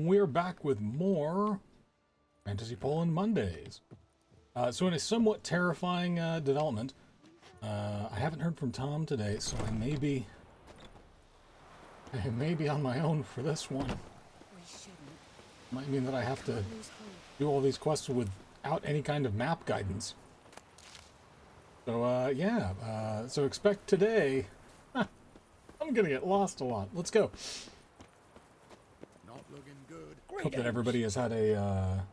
We're back with more Fantasy Poland Mondays. So in a somewhat terrifying development, I haven't heard from Tom today, so I may be on my own for this one. Might mean that I have to do all these quests without any kind of map guidance. So yeah, so expect today. I'm gonna get lost a lot. Let's go. Not looking good. Hope that everybody has had a,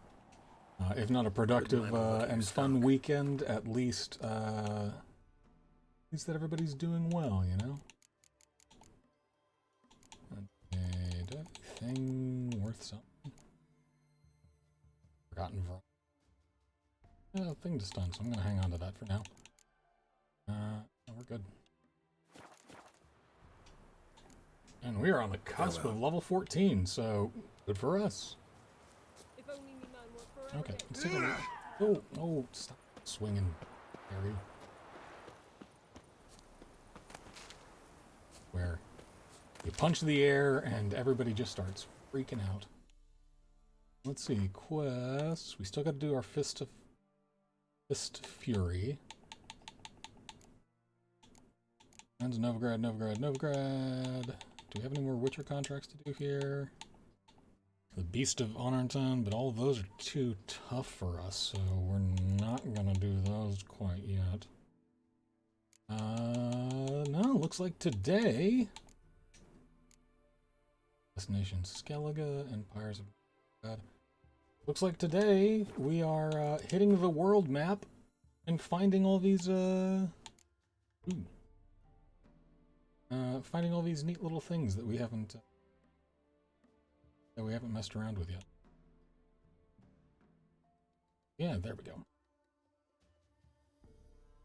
if not a productive and fun weekend, at least that everybody's doing well, you know? Okay, anything worth something? Forgotten Vron. Yeah, thing to stun, so I'm gonna hang on to that for now. No, we're good. And we are on the cusp of level 14, so good for us. Okay, let's take a look. Oh, oh, stop swinging, Harry. Where you punch the air and everybody just starts freaking out. Let's see, quests. We still got to do our Fist of Fury. And Novigrad. Do we have any more Witcher contracts to do here? The Beast of Honorton, but all of those are too tough for us, so we're not gonna do those quite yet. No, looks like today... Destination Skellige, Empires of God. Looks like today we are hitting the world map and finding all these, finding all these neat little things that we haven't messed around with yet. Yeah, there we go.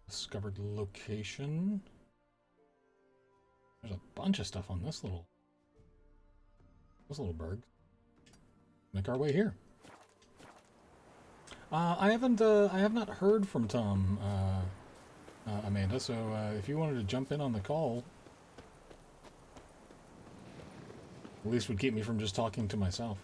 Discovered location. There's a bunch of stuff on this little burg. Make our way here. I have not heard from Tom, Amanda. So if you wanted to jump in on the call. At least would keep me from just talking to myself.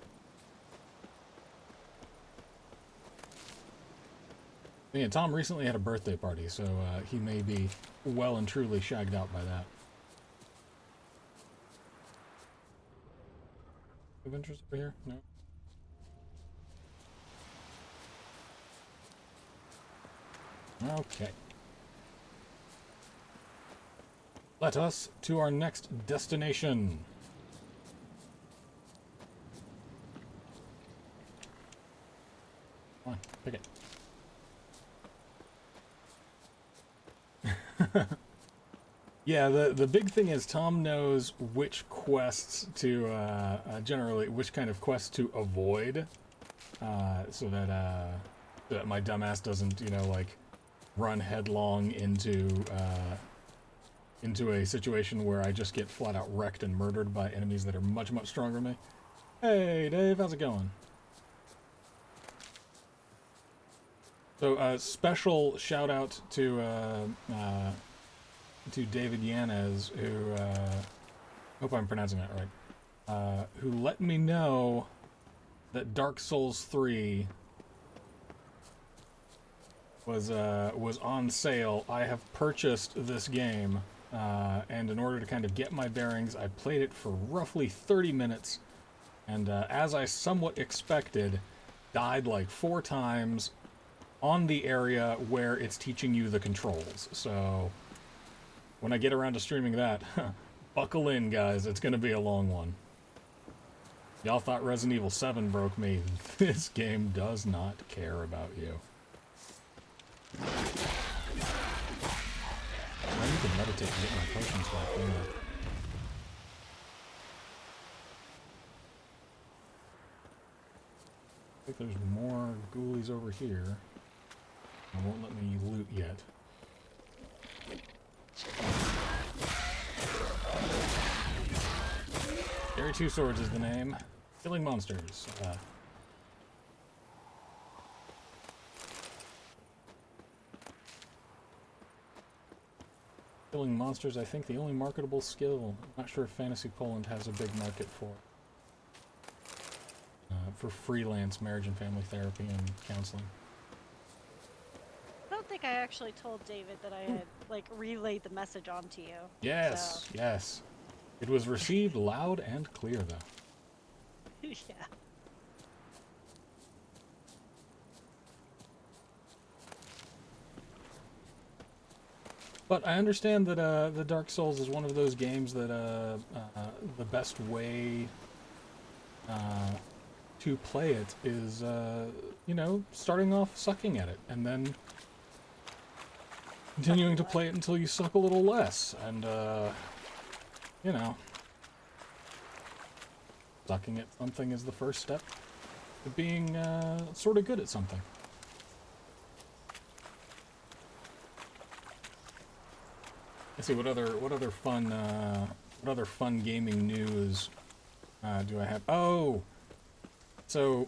Yeah, Tom recently had a birthday party, so he may be well and truly shagged out by that. Have interest over here? No? Okay. Let us to our next destination. Come on, pick it. Yeah, the big thing is Tom knows which quests to, generally, which kind of quests to avoid, so that my dumbass doesn't, you know, like, run headlong into a situation where I just get flat out wrecked and murdered by enemies that are much, much stronger than me. Hey, Dave, how's it going? So, special shout out to David Yanez, who, hope I'm pronouncing that right, who let me know that Dark Souls 3 was on sale. I have purchased this game, and in order to kind of get my bearings, I played it for roughly 30 minutes, and as I somewhat expected, died like 4 times on the area where it's teaching you the controls. So when I get around to streaming that, buckle in, guys. It's going to be a long one. Y'all thought Resident Evil 7 broke me. This game does not care about you. I need to meditate and get my potions back, don't I? I think there's more ghoulies over here. It won't let me loot yet. Scary Two Swords is the name. Killing monsters. Killing monsters, I think, the only marketable skill. I'm not sure if Fantasy Poland has a big market for freelance marriage and family therapy and counseling. I don't think I actually told David that I had, like, relayed the message on to you. Yes, So. yes. It was received loud and clear, though. Yeah. But I understand that the Dark Souls is one of those games that the best way to play it is, you know, starting off sucking at it, and then continuing to play it until you suck a little less, and, you know, sucking at something is the first step to being sort of good at something. Let's see what other fun gaming news do I have? Oh, so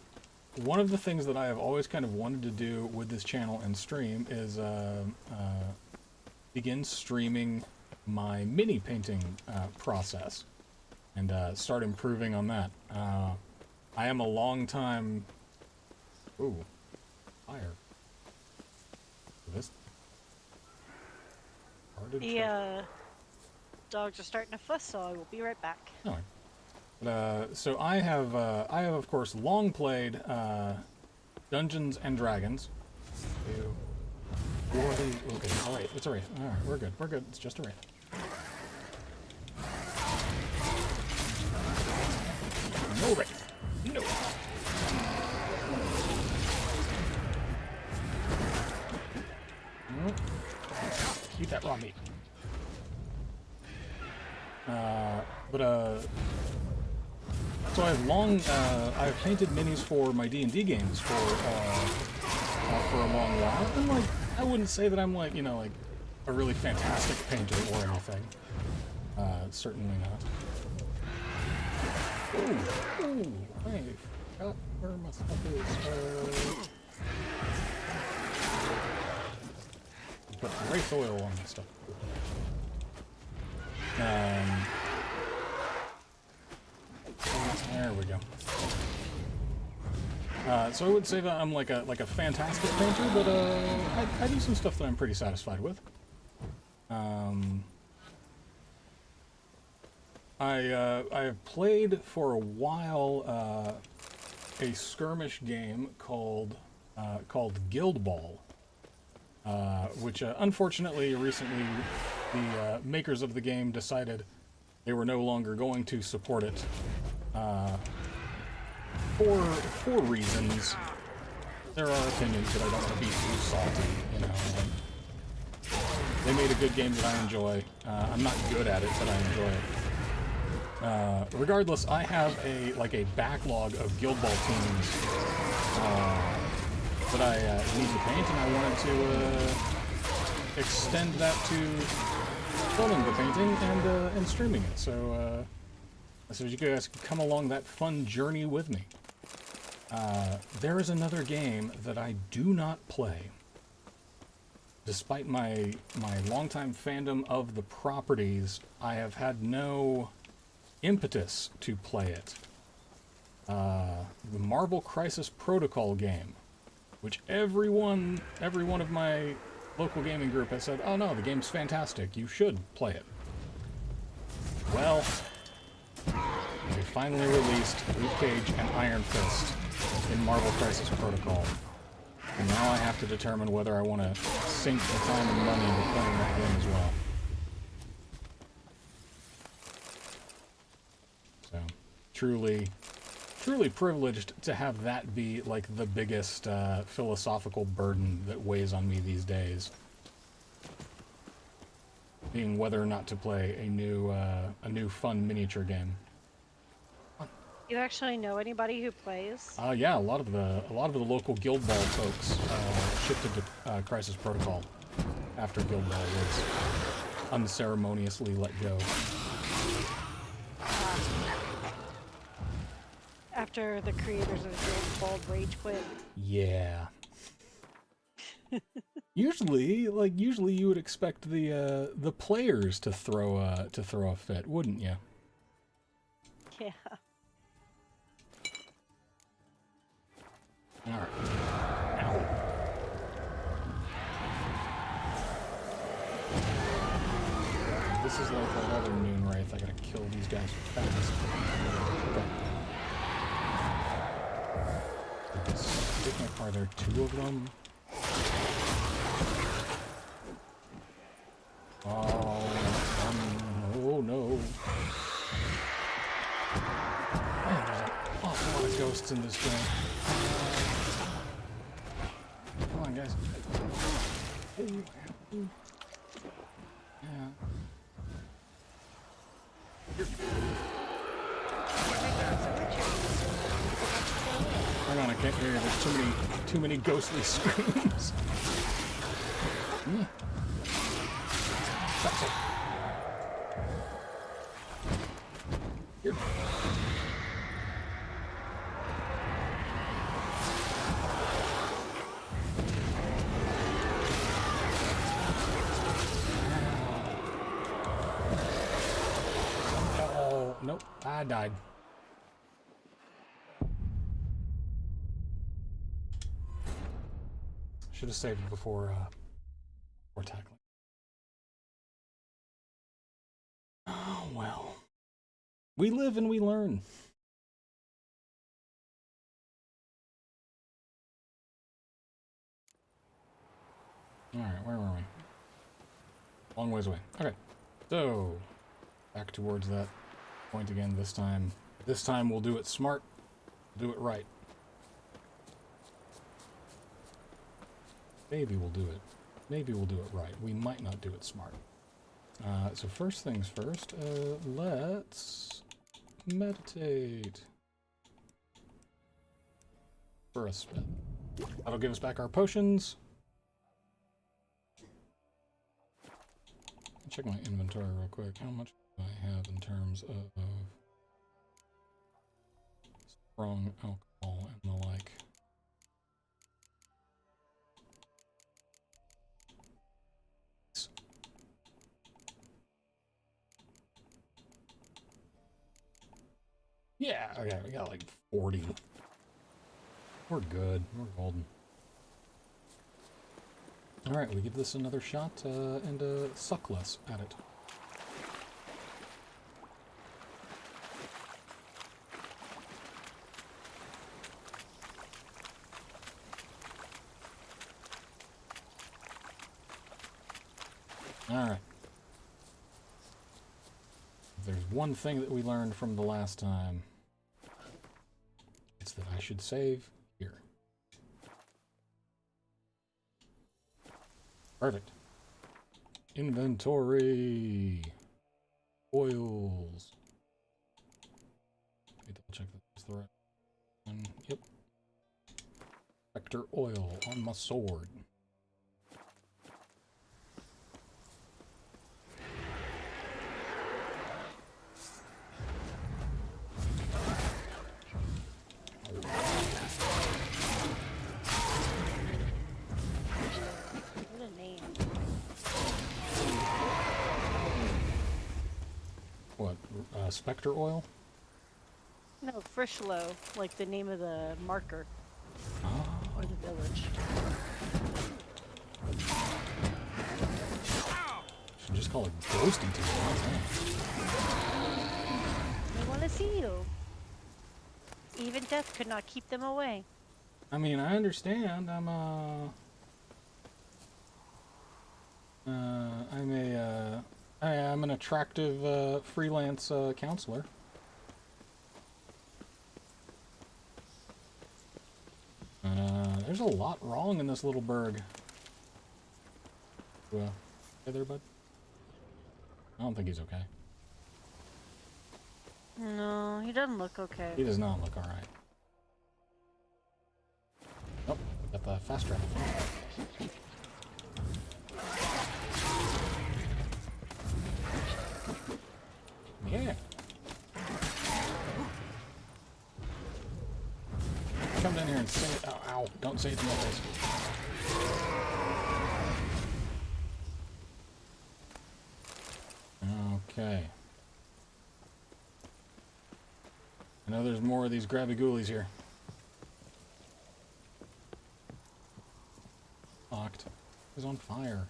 one of the things that I have always kind of wanted to do with this channel and stream is begin streaming my mini painting process and start improving on that. I am a long time. Ooh, fire. This. The dogs are starting to fuss, so I will be right back. Alright. So I have of course long played Dungeons and Dragons. Ew. Okay, alright, it's alright. Alright, we're good, it's just a wraith. No wraith. No. Eat that raw meat. So I've painted minis for my D&D games for a long while, and like, I wouldn't say that I'm like, you know, like, a really fantastic painter or anything. Certainly not. Ooh, I forgot where my stuff is. Put wraith oil on this stuff. There we go. So I would say that I'm like a fantastic painter, but I do some stuff that I'm pretty satisfied with. I've played for a while a skirmish game called Guild Ball. Which unfortunately recently the makers of the game decided they were no longer going to support it for reasons. There are opinions that I don't want to be too salty, you know. They made a good game that I enjoy. I'm not good at it, but I enjoy it. Regardless, I have a backlog of Guild Ball teams that I need to paint, and I wanted to extend that to filming the painting and streaming it. So you guys can come along that fun journey with me. There is another game that I do not play, despite my longtime fandom of the properties. I have had no impetus to play it. The Marvel Crisis Protocol game, which every one of my local gaming group has said, oh no, the game's fantastic, you should play it. Well, they finally released Luke Cage and Iron Fist in Marvel Crisis Protocol. And now I have to determine whether I want to sink the time and money into playing that game as well. So, truly privileged to have that be like the biggest philosophical burden that weighs on me these days. Being whether or not to play a new fun miniature game. You actually know anybody who plays? Yeah, a lot of the local Guild Ball folks shifted to Crisis Protocol after Guild Ball was unceremoniously let go. After the creators of Guild Ball rage quit. Yeah. Usually you would expect the players to throw a fit, wouldn't you? Yeah. All right. Ow. This is like another noon wraith. I gotta kill these guys fast. Okay. Are there two of them? Oh no. Man, there's an awful lot of ghosts in this game. Come on, guys. Yeah. Hang on, I can't hear you. There's too many ghostly screams. That's it. Here. Oh, nope. I died. Should have saved it before tackling. Oh well. We live and we learn. Alright, where were we? Long ways away. Okay. So back towards that point again this time. This time we'll do it smart. Do it right. Maybe we'll do it. Maybe we'll do it right. We might not do it smart. So first things first, let's meditate for a spin. That'll give us back our potions. Check my inventory real quick. How much do I have in terms of strong alcohol and the like? Yeah, okay, we got like 40. We're good. We're golden. Alright, we give this another shot and suck less at it. Alright. If there's one thing that we learned from the last time, it's that I should save here. Perfect. Inventory. Oils. Let me double check that that's the right one. Yep. Vector oil on my sword. Spectre oil? No, Frishlow, like the name of the marker. Oh. Or the village. Should just call it Ghosty to They want to see you. Even death could not keep them away. I mean, I understand. I'm an attractive freelance counselor. There's a lot wrong in this little burg. Well, hey there, bud. I don't think he's okay. No, he doesn't look okay. He does not look alright. Oh, got the fast travel. Yeah. Come down here and say it. Ow, ow. Don't say it to my face. Okay. I know there's more of these grabby ghoulies here. Locked. It's on fire.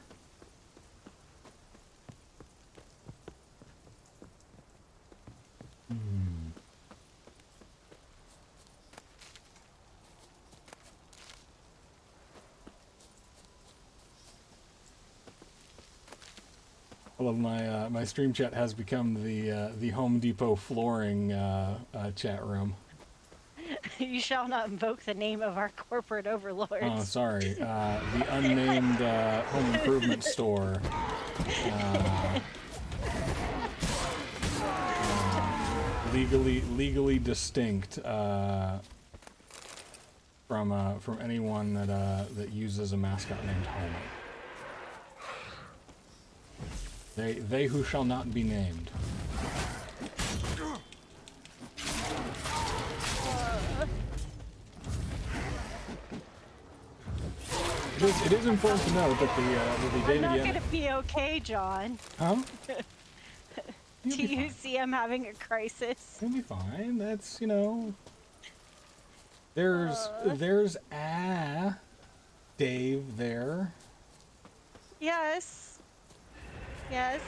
I love my stream chat has become the Home Depot flooring chat room. You shall not invoke the name of our corporate overlords. Oh, sorry. The unnamed home improvement store. Legally distinct from anyone that uses a mascot named Homer. They who shall not be named. It is important to note that the I'm not gonna be okay, John. Huh? Do you see I'm having a crisis? You'll be fine. That's, you know... There's Dave there. Yes. Yes.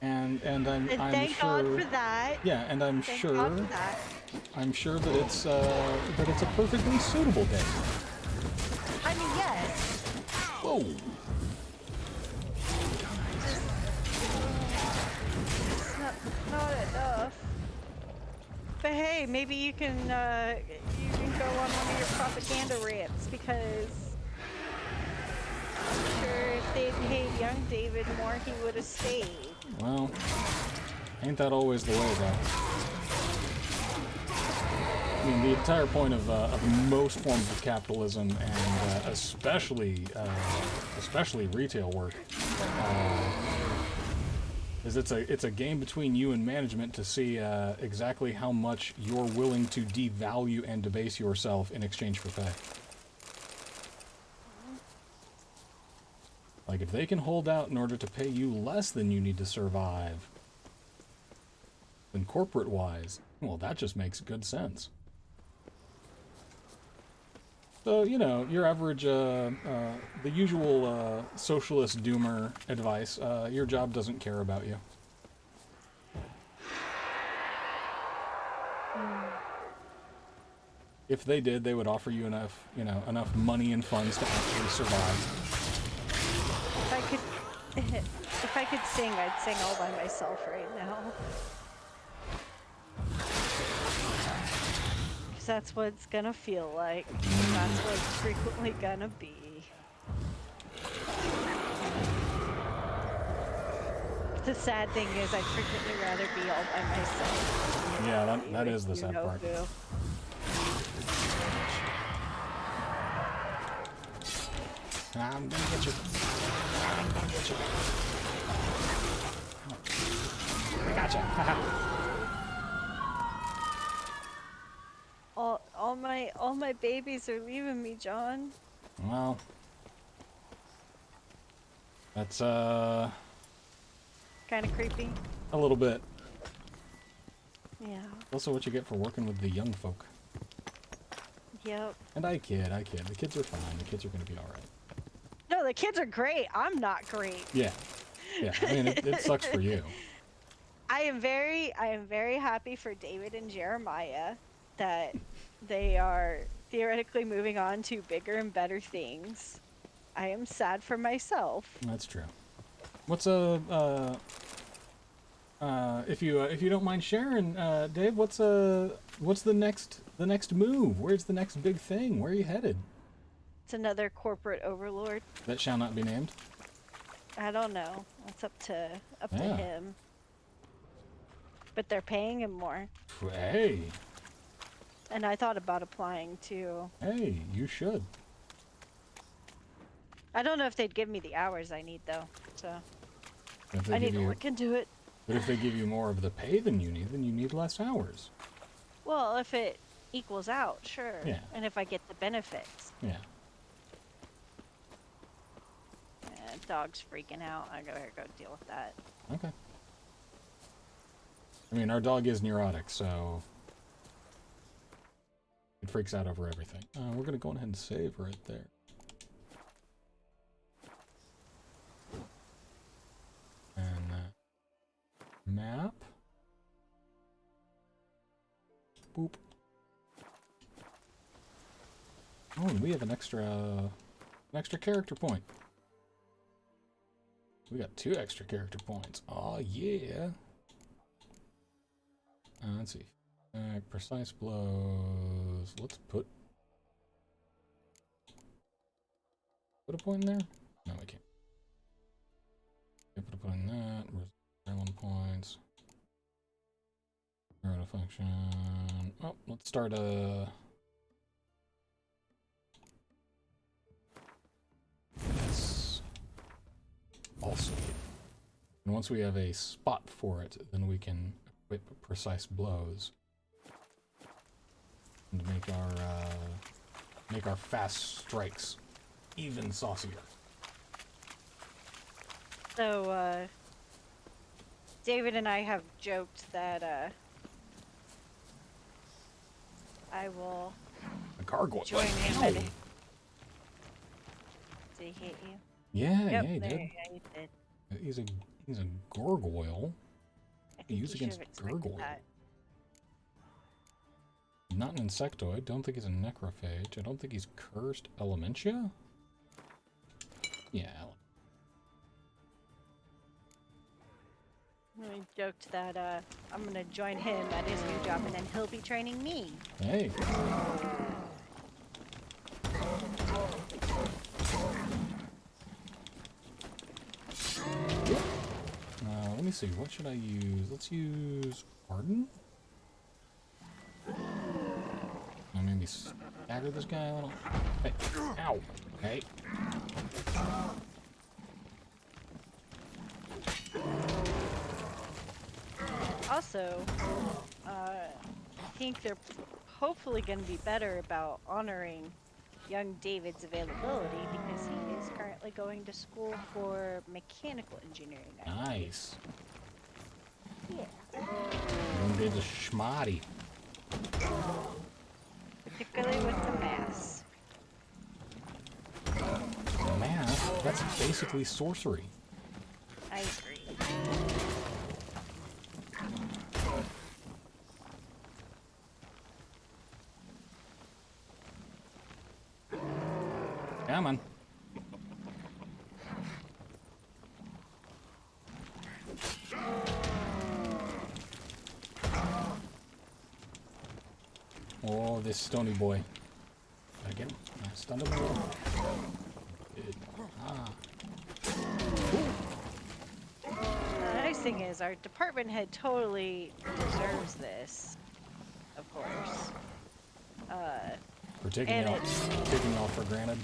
And I'm thank sure... God for that. Yeah, and I'm thank sure... God for that. I'm sure that it's a perfectly suitable day. I mean, yes. Whoa. It's not enough. But hey, maybe you can go on one of your propaganda rants, because I'm sure if they'd paid young David more, he would have stayed. Well, ain't that always the way, though? I mean, the entire point of most forms of capitalism, and especially retail work, is it's a game between you and management to see exactly how much you're willing to devalue and debase yourself in exchange for pay. Like, if they can hold out in order to pay you less than you need to survive, then corporate-wise, well, that just makes good sense. So, you know, your average, the usual socialist doomer advice, your job doesn't care about you. If they did, they would offer you enough, you know, enough money and funds to actually survive. If I could sing, I'd sing all by myself right now. Because that's what it's gonna feel like. And that's what it's frequently gonna be. The sad thing is I'd frequently rather be all by myself. Yeah, that is the sad part. I'm gonna get you. I'm gonna get you. I gotcha. all my babies are leaving me, John. Well, that's kind of creepy. A little bit. Yeah. Also, what you get for working with the young folk. Yep. And I kid. The kids are fine. The kids are gonna be all right. No, the kids are great. I'm not great. Yeah. Yeah. I mean, it sucks for you. I am very happy for David and Jeremiah that they are theoretically moving on to bigger and better things. I am sad for myself. That's true. What's if you don't mind sharing, Dave, what's the next move? Where's the next big thing? Where are you headed? It's another corporate overlord. That shall not be named. I don't know. It's up to him. But they're paying him more. Hey. And I thought about applying too. Hey, you should. I don't know if they'd give me the hours I need though. So I need to look into it. But if they give you more of the pay than you need less hours. Well, if it equals out, sure. Yeah. And if I get the benefits. Yeah. Dog's freaking out. I gotta go deal with that. Okay. I mean, our dog is neurotic, so it freaks out over everything. We're gonna go ahead and save right there. And map. Boop. Oh, and we have an extra character point. We got 2 extra character points. Oh yeah. Let's see. Precise blows. Let's put a point in there. No, we can't. Put a point in that. Where's 1 points? Rota function. Oh, let's start a. Yes. Also, and once we have a spot for it, then we can equip precise blows and make our fast strikes even saucier. So, David and I have joked that I will A gargoyle. join him. Ow. Did he hit you? Yeah, Yep, yeah, he there, did. yeah, he did. He's a gargoyle. I think Use you against should have expected gargoyle. that. Not an insectoid. Don't think he's a necrophage. I don't think he's cursed. Elementia? Yeah. We joked that I'm gonna join him at his new job, and then he'll be training me. Hey. Let me see. What should I use? Let's use Arden. Maybe stagger this guy a little. Hey. Ow. Hey. Also, I think they're hopefully going to be better about honoring young David's availability because he is currently going to school for mechanical engineering. Nice. Yeah. Young David's schmotty. Particularly with the math. Math? That's basically sorcery. I agree. Come on. Oh, this stony boy. Did I get him? I stunned him a little. Good. Ah. The nice thing is, our department head totally deserves this, of course. We're taking And y'all for granted.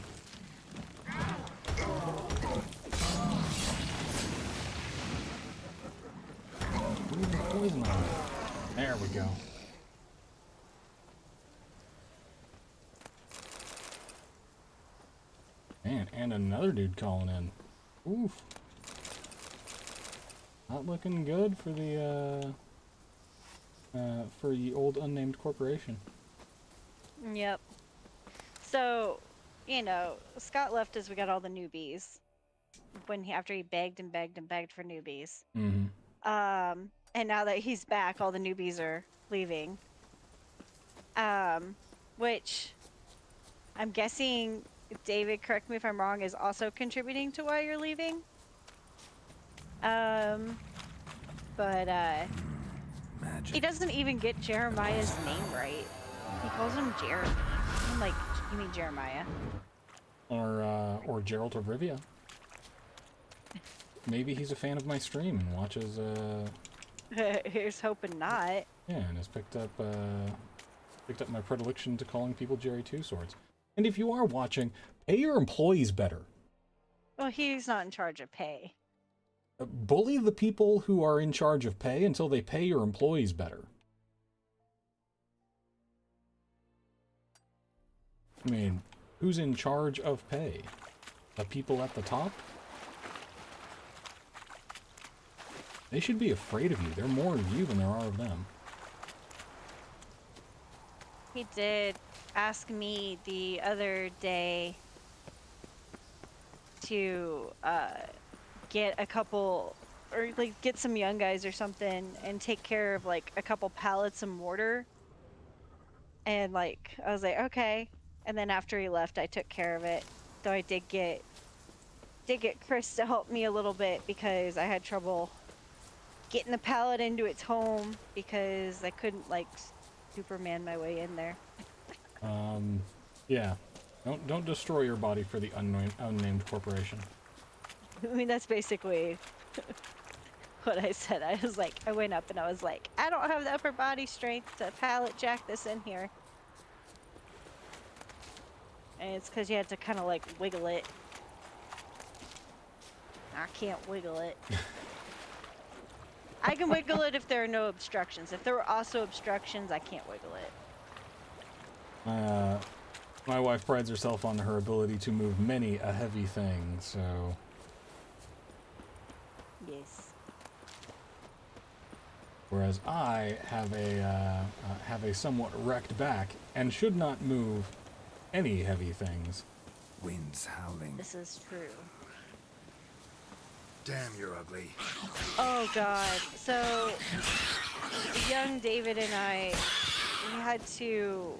Poison on it. There we go. Man, and another dude calling in. Oof. Not looking good for the old unnamed corporation. Yep. So, you know, Scott left us. We got all the newbies after he begged and begged and begged for newbies. Mm-hmm. And now that he's back, all the newbies are leaving. Which I'm guessing, David, correct me if I'm wrong, is also contributing to why you're leaving. But he doesn't even get Jeremiah's name right. He calls him Jeremy. I'm like, you mean Jeremiah? Or Geralt of Rivia. Maybe he's a fan of my stream and watches. Here's hoping not. Yeah, and has picked up my predilection to calling people Jerry Two Swords. And if you are watching, pay your employees better. Well, he's not in charge of pay. Bully the people who are in charge of pay until they pay your employees better. I mean, who's in charge of pay? The people at the top? They should be afraid of you. There are more of you than there are of them. He did ask me the other day to get a couple, or like get some young guys or something and take care of like a couple pallets of mortar. And like, I was like, okay. And then after he left, I took care of it. Though I did get Chris to help me a little bit because I had trouble getting the pallet into its home because I couldn't like Superman my way in there. Yeah. Don't destroy your body for the unnamed corporation. I mean, that's basically what I said. I was like, I went up and I was like, I don't have the upper body strength to pallet jack this in here. And it's because you had to kind of like wiggle it. I can't wiggle it. I can wiggle it if there are no obstructions. If there were also obstructions, I can't wiggle it. My wife prides herself on her ability to move many a heavy thing, so... Yes. Whereas I have a somewhat wrecked back and should not move any heavy things. Wind's howling. This is true. Damn, you're ugly. Oh god. So young David and I, we had to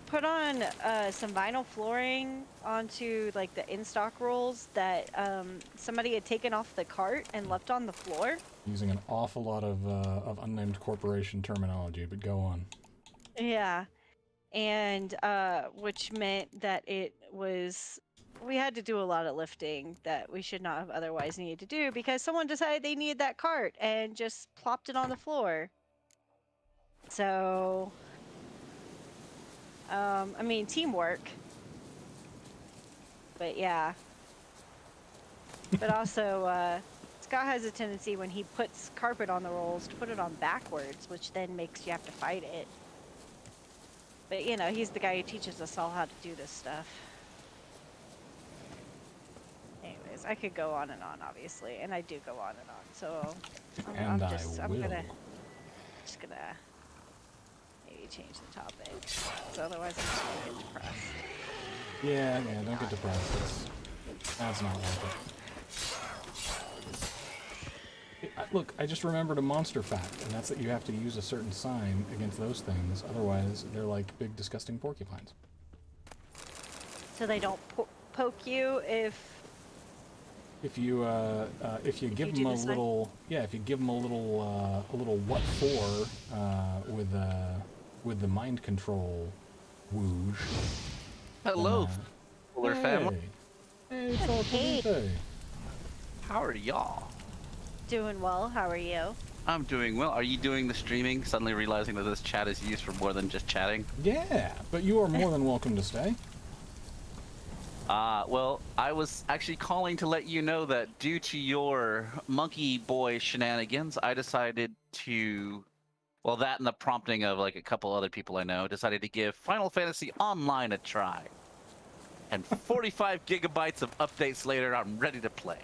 put on some vinyl flooring onto like the in-stock rolls that somebody had taken off the cart and left on the floor. Using an awful lot of unnamed corporation terminology, but go on. Yeah. And which meant that we had to do a lot of lifting that we should not have otherwise needed to do because someone decided they needed that cart and just plopped it on the floor. So, I mean, teamwork. But yeah. But also, Scott has a tendency when he puts carpet on the rolls to put it on backwards, which then makes you have to fight it. But, you know, he's the guy who teaches us all how to do this stuff. Anyways, I could go on and on, obviously, and I do go on and on. So, I'm just gonna maybe change the topic. So otherwise, I'm just gonna get depressed. Yeah, don't get depressed. That's not worth it. Look, I just remembered a monster fact, and that's that you have to use a certain sign against those things, otherwise they're like big, disgusting porcupines. So they don't poke you if you give them a little, if you give them a little what for with the mind control whoosh. Hello, Fuller family. Hey, Felipe. How are y'all? doing well. How are you? I'm doing well. Are you doing the streaming? Suddenly realizing that this chat is used for more than just chatting. Yeah, but you are more than welcome to stay. Well, I was actually calling to let you know that due to your monkey boy shenanigans, I decided to, well, that and the prompting of like a couple other people I know, decided to give Final Fantasy Online a try. And 45 gigabytes of updates later, I'm ready to play.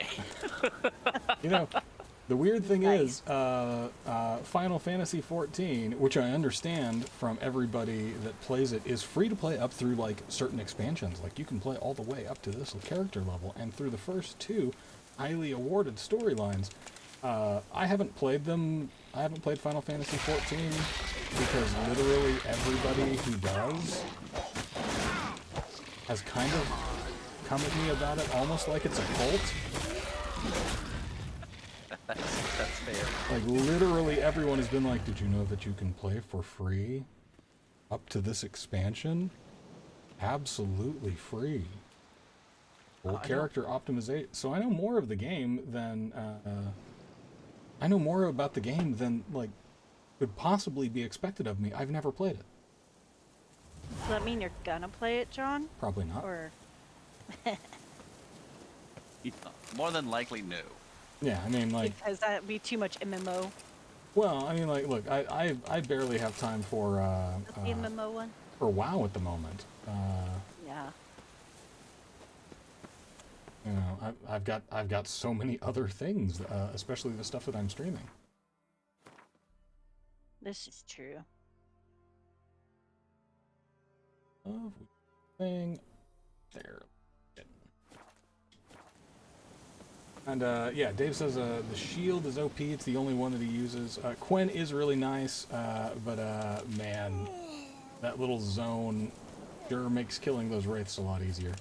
You know, the weird thing is, Final Fantasy XIV, which I understand from everybody that plays it, is free to play up through like certain expansions. Like you can play all the way up to this character level, and through the first two highly awarded storylines. I haven't played them. I haven't played Final Fantasy XIV because literally everybody who does has kind of come at me about it almost like it's a cult. That's fair. Like, literally everyone has been like, did you know that you can play for free up to this expansion? Absolutely free. Full character optimization. So I know more of the game than, I know more about the game than, like, could possibly be expected of me. I've never played it. Does that mean you're gonna play it, John? Probably not. Or More than likely, no. Yeah, I mean, like... because that'd be too much MMO. Well, I mean, like, look, I barely have time for, The MMO one? for WoW at the moment. Yeah. You know, I've got so many other things, especially the stuff that I'm streaming. This is true. Thing there. And yeah, Dave says the shield is OP. It's the only one that he uses. Quen is really nice, but man, that little zone sure makes killing those wraiths a lot easier.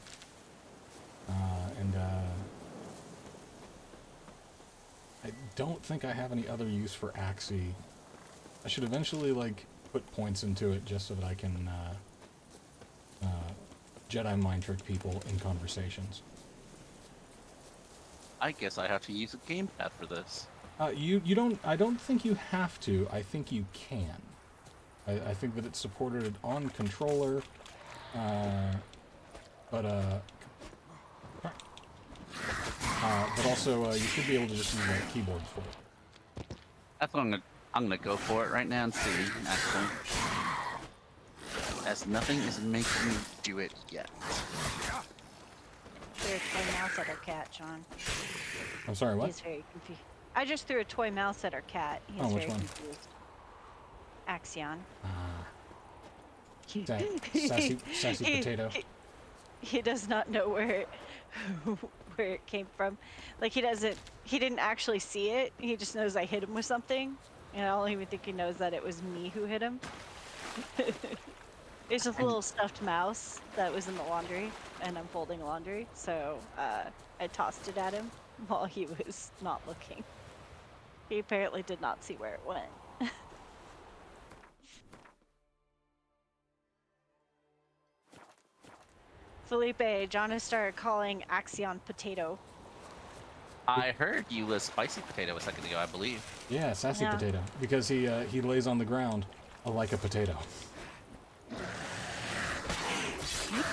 I don't think I have any other use for Axie. I should eventually like put points into it just so that I can Jedi mind trick people in conversations. I guess I have to use a gamepad for this. You don't. I don't think you have to. I think you can. I think that it's supported on controller, but also you should be able to just use like keyboards for it. That's what I'm gonna go for it right now and see. Actually, as nothing is making me do it yet. Threw a toy mouse at our cat, John. I'm sorry, what? He's very confused. I just threw a toy mouse at our cat. He's which very one? confused. Axion. Sassy potato. He does not know where it came from. Like he didn't actually see it. He just knows I hit him with something. And I don't even think he knows that it was me who hit him. It's just a little stuffed mouse that was in the laundry, and I'm folding laundry, so I tossed it at him while he was not looking. He apparently did not see where it went. Felipe, John has started calling Axion potato. I heard you was spicy potato a second ago, I believe. Yeah, sassy Yeah. potato. Because he lays on the ground like a potato. Do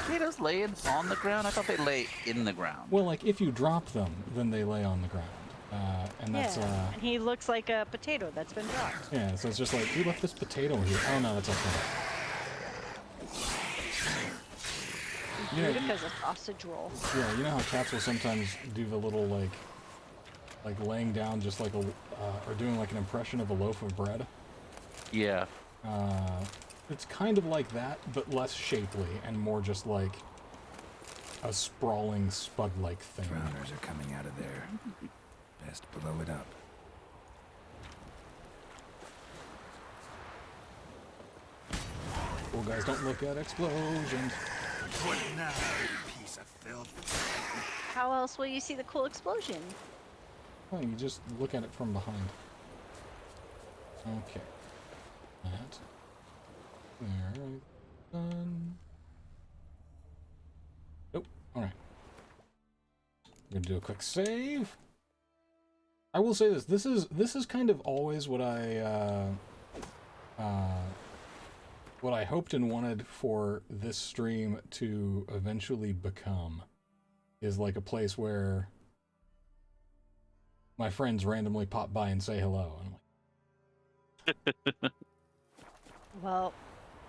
potatoes lay on the ground? I thought they lay in the ground. Well, like if you drop them, then they lay on the ground. And that's And he looks like a potato that's been dropped. yeah. So it's just like we left this potato here. Oh no, that's okay. You know, Because a sausage roll. yeah, you know how cats will sometimes do the little like laying down just like a or doing like an impression of a loaf of bread. Yeah. It's kind of like that, but less shapely and more just like a sprawling spud-like thing. Drowners are coming out of there. Best blow it up. Cool guys don't look at explosions. What now, you piece of filth? How else will you see the cool explosion? Oh, you just look at it from behind. Okay. That. There. Done. Nope. Alright. I'm gonna do a quick save. I will say this. This is kind of always what I hoped and wanted for this stream to eventually become. Is like a place where my friends randomly pop by and say hello. And I'm like, Well,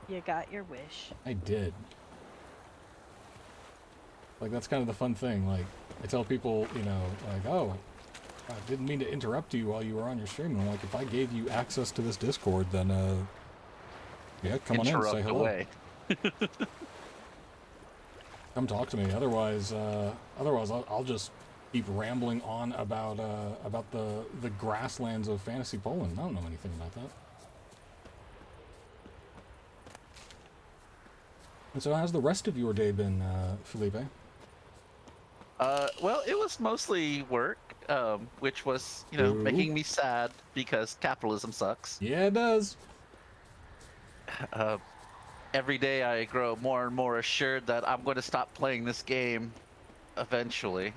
you got your wish. I did. Like, that's kind of the fun thing. Like, I tell people, you know, like, oh, I didn't mean to interrupt you while you were on your stream. And I'm like, if I gave you access to this Discord, then, yeah, come on in, say hello. Away. Come talk to me. Otherwise, I'll just keep rambling on about the grasslands of fantasy Poland. I don't know anything about that. And so, how's the rest of your day been, Felipe? Well, it was mostly work, which was, you know, Ooh. making me sad because capitalism sucks. Yeah, it does. Every day I grow more and more assured that I'm going to stop playing this game eventually.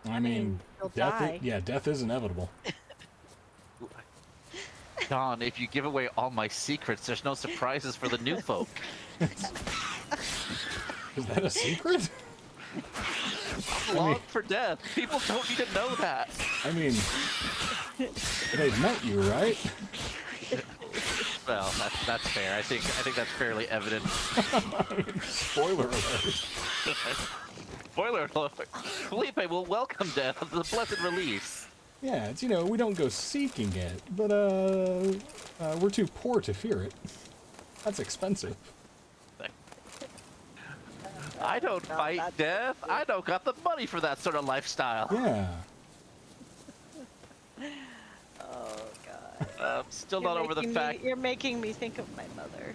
I mean, you'll death. die. Death is inevitable. Don, if you give away all my secrets, there's no surprises for the new folk. Is that a secret? Log for death. People don't need to know that. I mean, they've met you, right? Well, that's fair. I think that's fairly evident. Spoiler alert. Spoiler Spoiler alert. Felipe will welcome death as the blessed release. Yeah, it's, we don't go seeking it, but, we're too poor to fear it. That's expensive. I don't fight death. I don't got the money for that sort of lifestyle. Yeah. Oh god. Still not over the fact. You're making me think of my mother.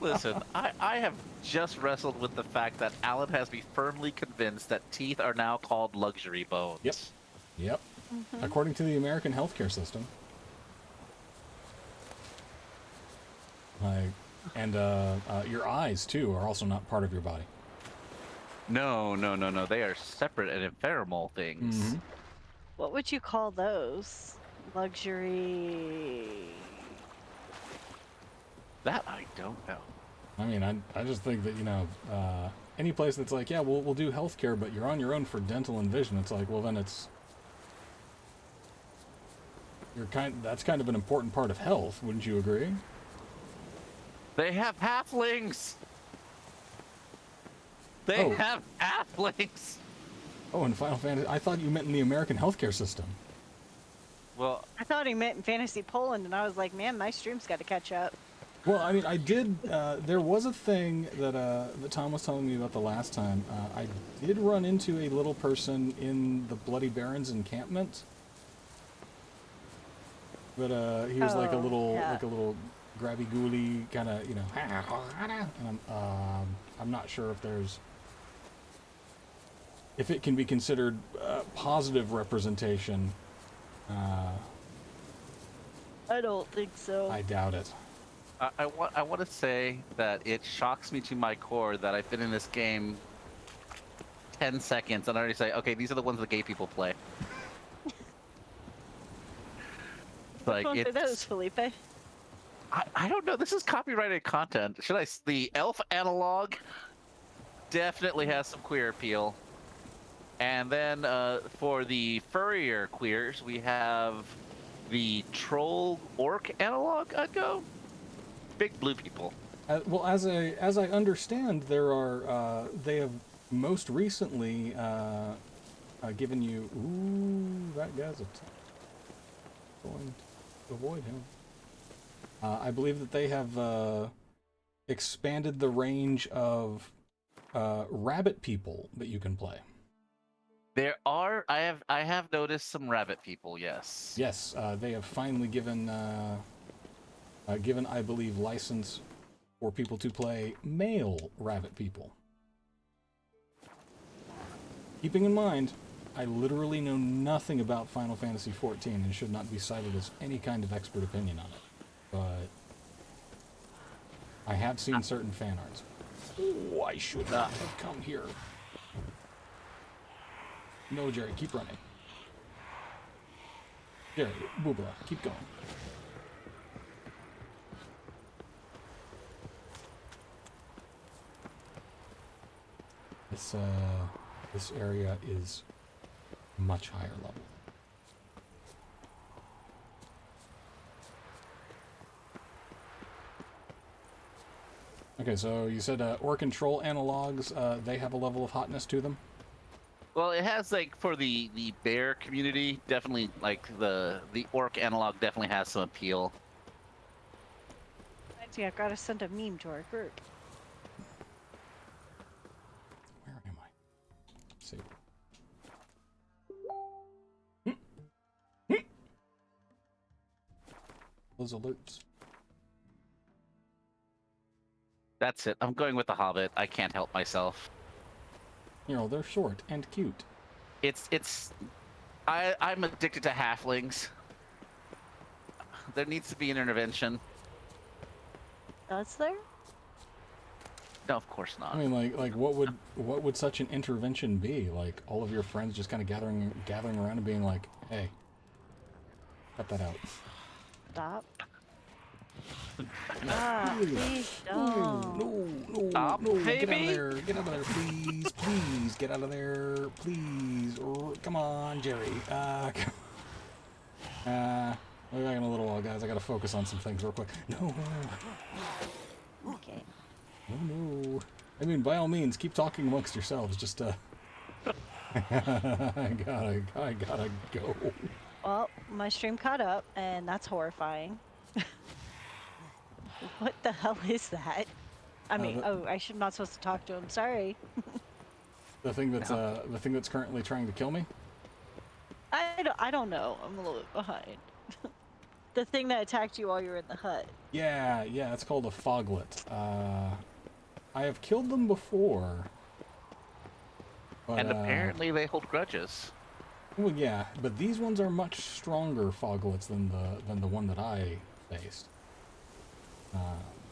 Listen, I have just wrestled with the fact that Alan has me firmly convinced that teeth are now called luxury bones. Yep. According to the American healthcare system. Like, and your eyes too are also not part of your body. No. They are separate and ephemeral things. What would you call those? Luxury. That I don't know. I mean, I just think that, any place that's like, yeah, we'll do healthcare, but you're on your own for dental and vision. It's like, well, then that's kind of an important part of health, wouldn't you agree? They have halflings. They have halflings. Oh, in Final Fantasy, I thought you meant in the American healthcare system. Well, I thought he meant in Fantasy Poland, and I was like, man, my stream's got to catch up. Well, I mean, I did. There was a thing that Tom was telling me about the last time. I did run into a little person in the Bloody Barons encampment, but he was like a little grabby ghouly kind of, and I'm not sure if it can be considered positive representation. I don't think so. I doubt it. I want to say that it shocks me to my core that I've been in this game 10 seconds and I already say, okay, these are the ones the gay people play. Which ones are those, Felipe? I don't know. This is copyrighted content. The elf analog definitely has some queer appeal. And then for the furrier queers, we have the troll orc analog, I'd go. Big blue people. Well, as I understand, there are they have most recently given you. Ooh, that guy's going to avoid him. I believe that they have expanded the range of rabbit people that you can play. There are. I have noticed some rabbit people. Yes. Yes, they have finally given, I believe, license for people to play male rabbit people. Keeping in mind, I literally know nothing about Final Fantasy XIV and should not be cited as any kind of expert opinion on it. But I have seen certain fan arts. Oh, I should not have come here. No, Jerry, keep running. Jerry, Boobla, keep going. This area is much higher level. Okay, so you said orc and troll analogs, they have a level of hotness to them? Well, it has, like, for the bear community, definitely, like, the orc analog definitely has some appeal. Actually, I've got to send a meme to our group. Where am I? Let's see. Those alerts. That's it. I'm going with the Hobbit. I can't help myself. They're short and cute. I'm addicted to halflings. There needs to be an intervention. Does there? No, of course not. I mean, like what would such an intervention be? Like all of your friends just kind of gathering around and being like, "Hey, cut that out." Stop. Please don't. No, Stop, no, baby. Get out of there, please, please, get out of there, please. Come on, Jerry. We'll be back in a little while, guys. I gotta focus on some things real quick. No. Okay. No. I mean, by all means, keep talking amongst yourselves. Just I gotta go. Well, my stream caught up, and that's horrifying. What the hell is that? I mean, I should not supposed to talk to him. Sorry. The thing that's currently trying to kill me. I don't know. I'm a little bit behind. The thing that attacked you while you were in the hut. Yeah, it's called a foglet. I have killed them before. But, And apparently they hold grudges. Well, yeah, but these ones are much stronger foglets than the one that I faced.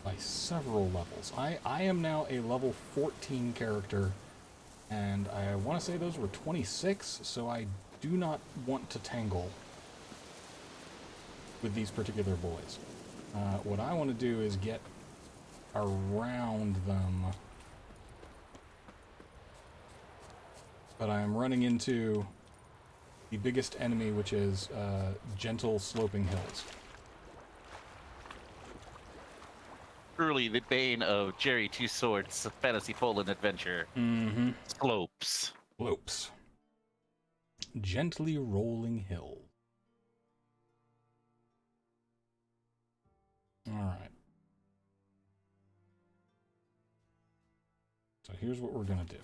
By several levels. I am now a level 14 character, and I want to say those were 26, so I do not want to tangle with these particular boys. What I want to do is get around them. But I am running into the biggest enemy, which is gentle sloping hills. Truly the bane of Jerry Two Swords' fantasy Poland adventure. Mm-hmm. Slopes. Slopes. Gently rolling hills. Alright. So here's what we're gonna do.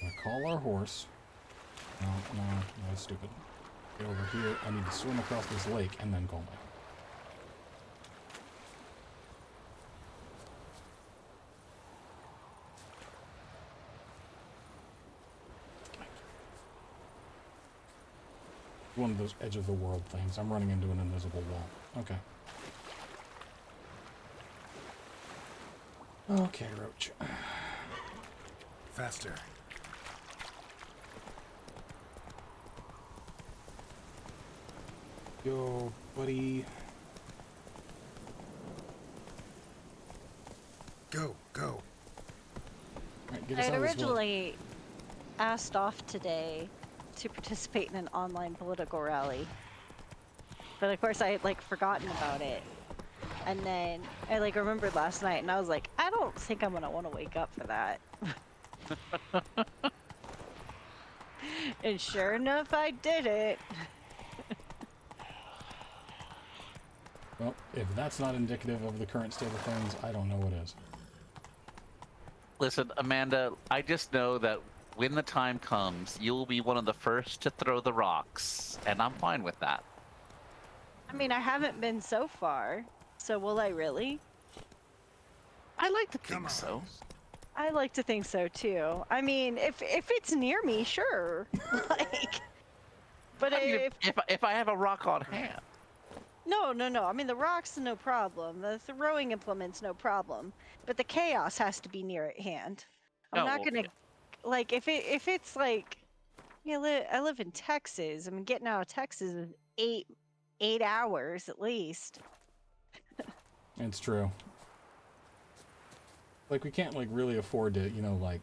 I'm gonna call our horse. No, that's stupid. Get over here. I need to swim across this lake and then call my. One of those edge of the world things. I'm running into an invisible wall. Okay. Okay, Roach. Faster. Yo, buddy. Go, go. Right, get I us had out of this village. originally asked off today to participate in an online political rally, but of course I had like forgotten about it, and then I like remembered last night, and I was like, I don't think I'm gonna want to wake up for that. And sure enough, I did it. Well, if that's not indicative of the current state of things, I don't know what is. Listen, Amanda, I just know that when the time comes, you'll be one of the first to throw the rocks, and I'm fine with that. I mean, I haven't been so far, so will I really? I like to Come think on. so. I like to think so too. I mean, if it's near me, sure. Like, but I mean, if if I have a rock on hand. no. I mean, the rocks, no problem. The throwing implements, no problem. But the chaos has to be near at hand. I'm Oh, not well, gonna yeah. like if it's like, I live in Texas. I mean, getting out of Texas is 8 hours at least. It's true. Like, we can't, like, really afford to, like,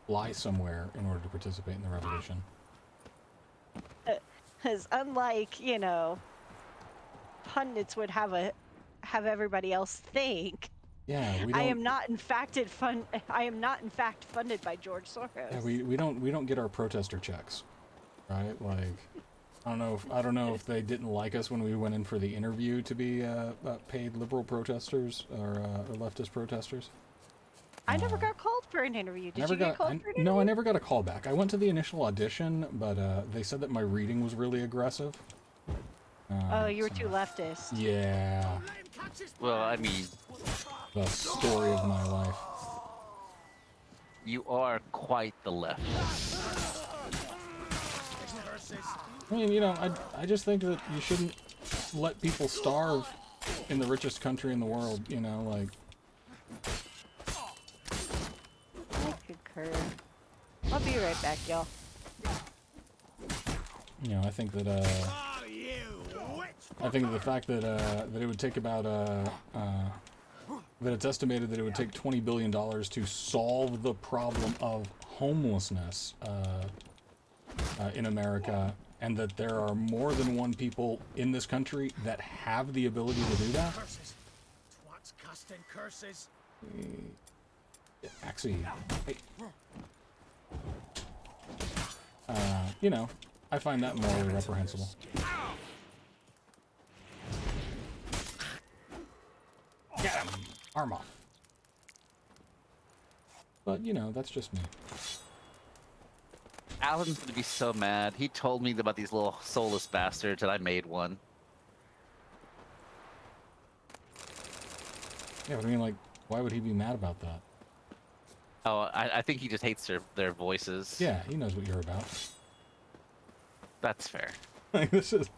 fly somewhere in order to participate in the revolution. Because unlike, pundits would have everybody else think. Yeah, we I don't. am not in fact funded by George Soros. Yeah, we don't get our protester checks, right? Like, I don't know if they didn't like us when we went in for the interview to be paid liberal protesters or leftist protesters. I never got called for an interview. Did Never you get got. called for an interview? No, I never got a call back. I went to the initial audition, but they said that my reading was really aggressive. Oh, you were so- too leftist. Yeah, Well, I mean, the story of my life. you are quite the leftist. I mean, I just think that you shouldn't let people starve in the richest country in the world. Like. I concur. I'll be right back, y'all. I think that the fact that that it would take about that it's estimated that it would take $20 billion to solve the problem of homelessness in America, and that there are more than one people in this country that have the ability to do that. Curses. Twats cussed and curses. Actually, you know, I find that morally reprehensible. Get him! Arm off. But, you know, that's just me. Alan's gonna be so mad. He told me about these little soulless bastards, and I made one. Yeah, but I mean, like, why would he be mad about that? Oh, I think he just hates their voices. Yeah, he knows what you're about. That's fair. Like, this is...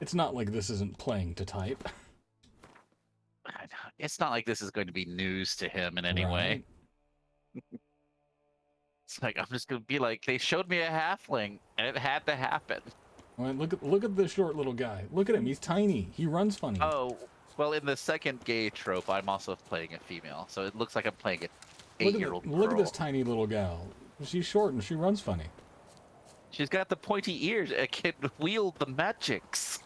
It's not like this isn't playing to type. It's not like this is going to be news to him in any way. It's like, I'm just gonna be like, they showed me a halfling, and it had to happen. Well, look at this short little guy. Look at him. He's tiny. He runs funny. Oh, well, in the second gay trope, I'm also playing a female, so it looks like I'm playing an 8-year-old girl. Look at this tiny little gal. She's short and she runs funny. She's got the pointy ears and can wield the magics.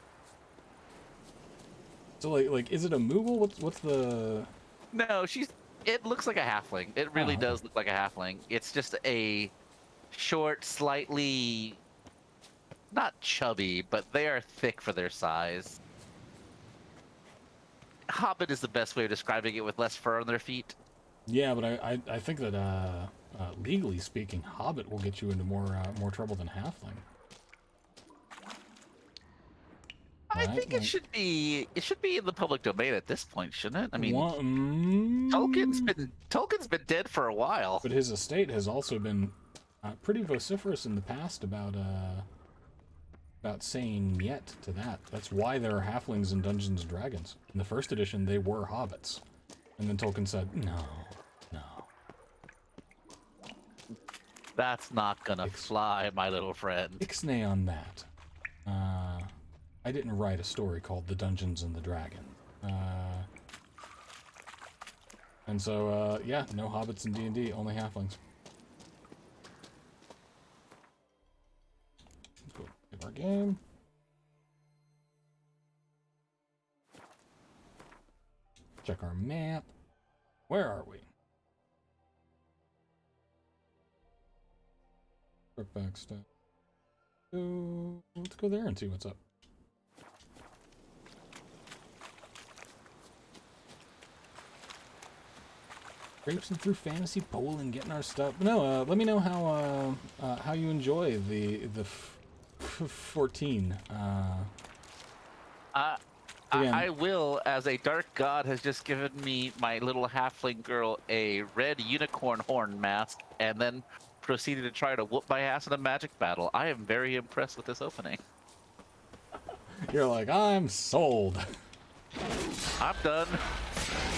So like, is it a Moogle? What's the? No, it looks like a halfling. It really does look like a halfling. It's just a short, slightly, not chubby, but they are thick for their size. Hobbit is the best way of describing it, with less fur on their feet. Yeah, but I think that legally speaking, Hobbit will get you into more trouble than Halfling. I think it should be in the public domain at this point, shouldn't it? I mean, Tolkien's been dead for a while. But his estate has also been pretty vociferous in the past about saying yet to that. That's why there are halflings in Dungeons and Dragons. In the first edition, they were hobbits, and then Tolkien said, "No, no." That's not gonna fly, my little friend. Ixnay on that. I didn't write a story called The Dungeons and the Dragon. And so, yeah, no hobbits in D&D, only halflings. Let's go give our game. Check our map. Where are we? Back stuff. So, let's go there and see what's up. Traipsing through fantasy Poland, getting our stuff. No, let me know how you enjoy the 14. I will, as a dark god has just given me my little halfling girl a red unicorn horn mask, and then proceeded to try to whoop my ass in a magic battle. I am very impressed with this opening. You're like, I'm sold. I'm done.